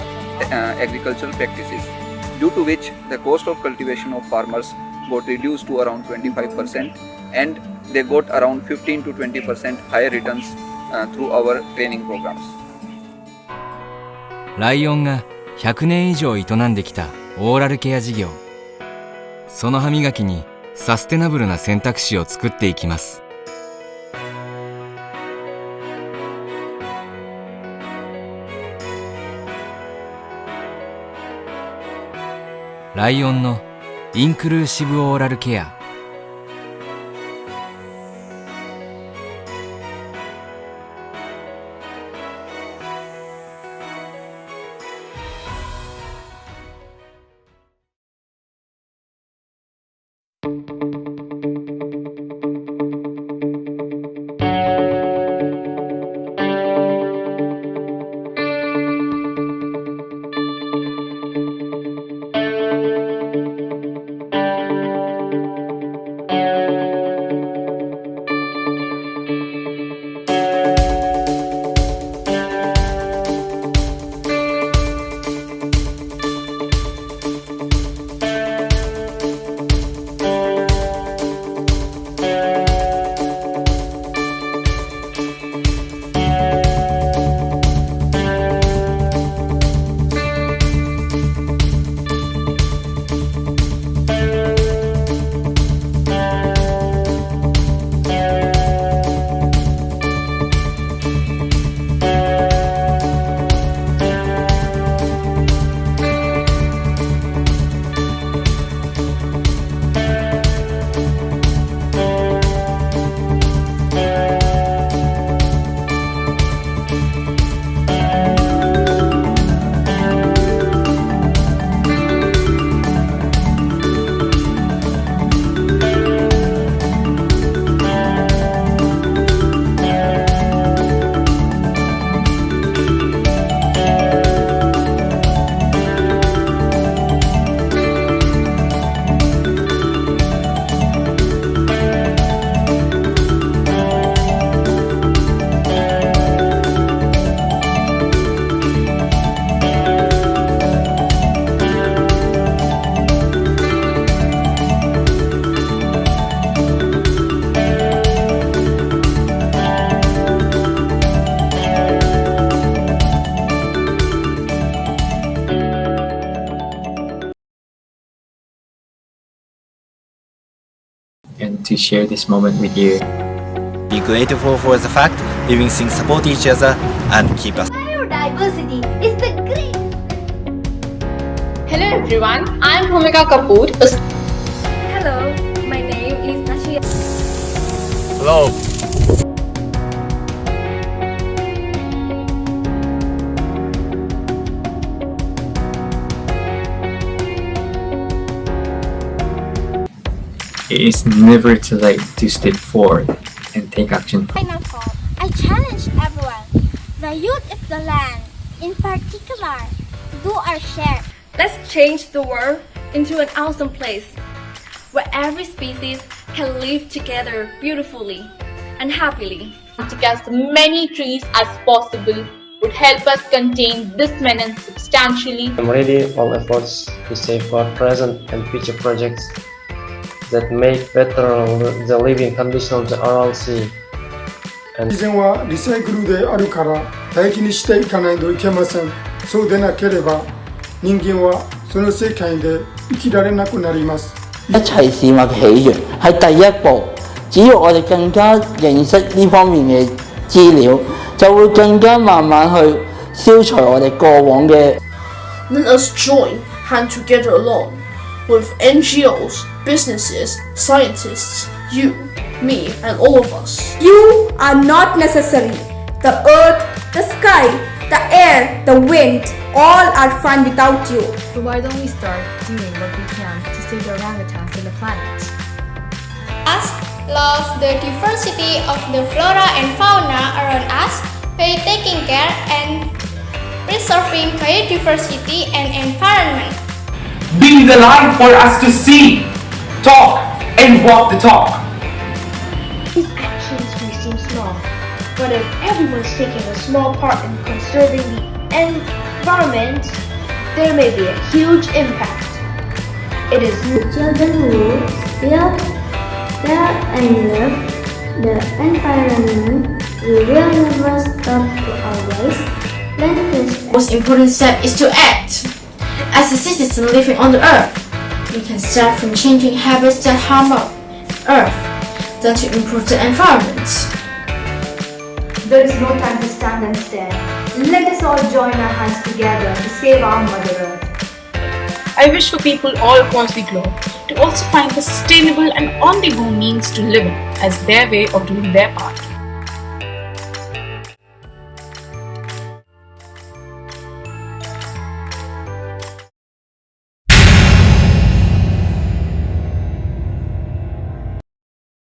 agricultural practices, due to which the cost of cultivation of farmers got reduced to around 25%, and they got around 15 to 20% higher returns through our training programs. ライオンが100年以上営んできたオーラルケア事業。その歯磨きにサステナブルな選択肢を作っていきます。ライオンのインクルーシブオーラルケア。to share this moment with you. Be grateful for the fact living things support each other and keep us. Biodiversity is the great. Hello everyone, I'm Kumiko. Hello, my name is Nutchaya. Hello. It is never too late to step forward and take action. I challenge everyone. The youth is the land. In particular, do our share. Let's change the world into an awesome place where every species can live together beautifully and happily. To cast as many trees as possible would help us contain this menace substantially. I'm ready all efforts to safeguard present and future projects that make better the living condition of the Aral Sea. 自然はリサイクルであるから大事にしていかないといけません。そうでなければ人間はその世界で生きられなくなります。一齊事物嘅起源係第一步，只要我哋更加認識呢方面嘅資料，就會更加慢慢去消除我哋過往嘅。Let us join hand together along with NGOs, businesses, scientists, you, me, and all of us. You are not necessary. The earth, the sky, the air, the wind, all are fine without you. So why don't we start doing what we can to save the orangutans and the planet? Us love the diversity of the flora and fauna around us by taking care and preserving biodiversity and environment. Be the light for us to see, talk, and walk the talk. These actions may seem small, but if everyone's taking a small part in conserving the environment, there may be a huge impact. It is the children who still care and love the environment. We will never stop to always plant trees. The most important step is to act. As a citizen living on the earth, we can start from changing habits that harm our earth, than to improve the environment. There is no time to stand and stare. Let us all join our hands together to save our Mother Earth. I wish for people all across the globe to also find the sustainable and on-the-go means to live as their way of doing their part.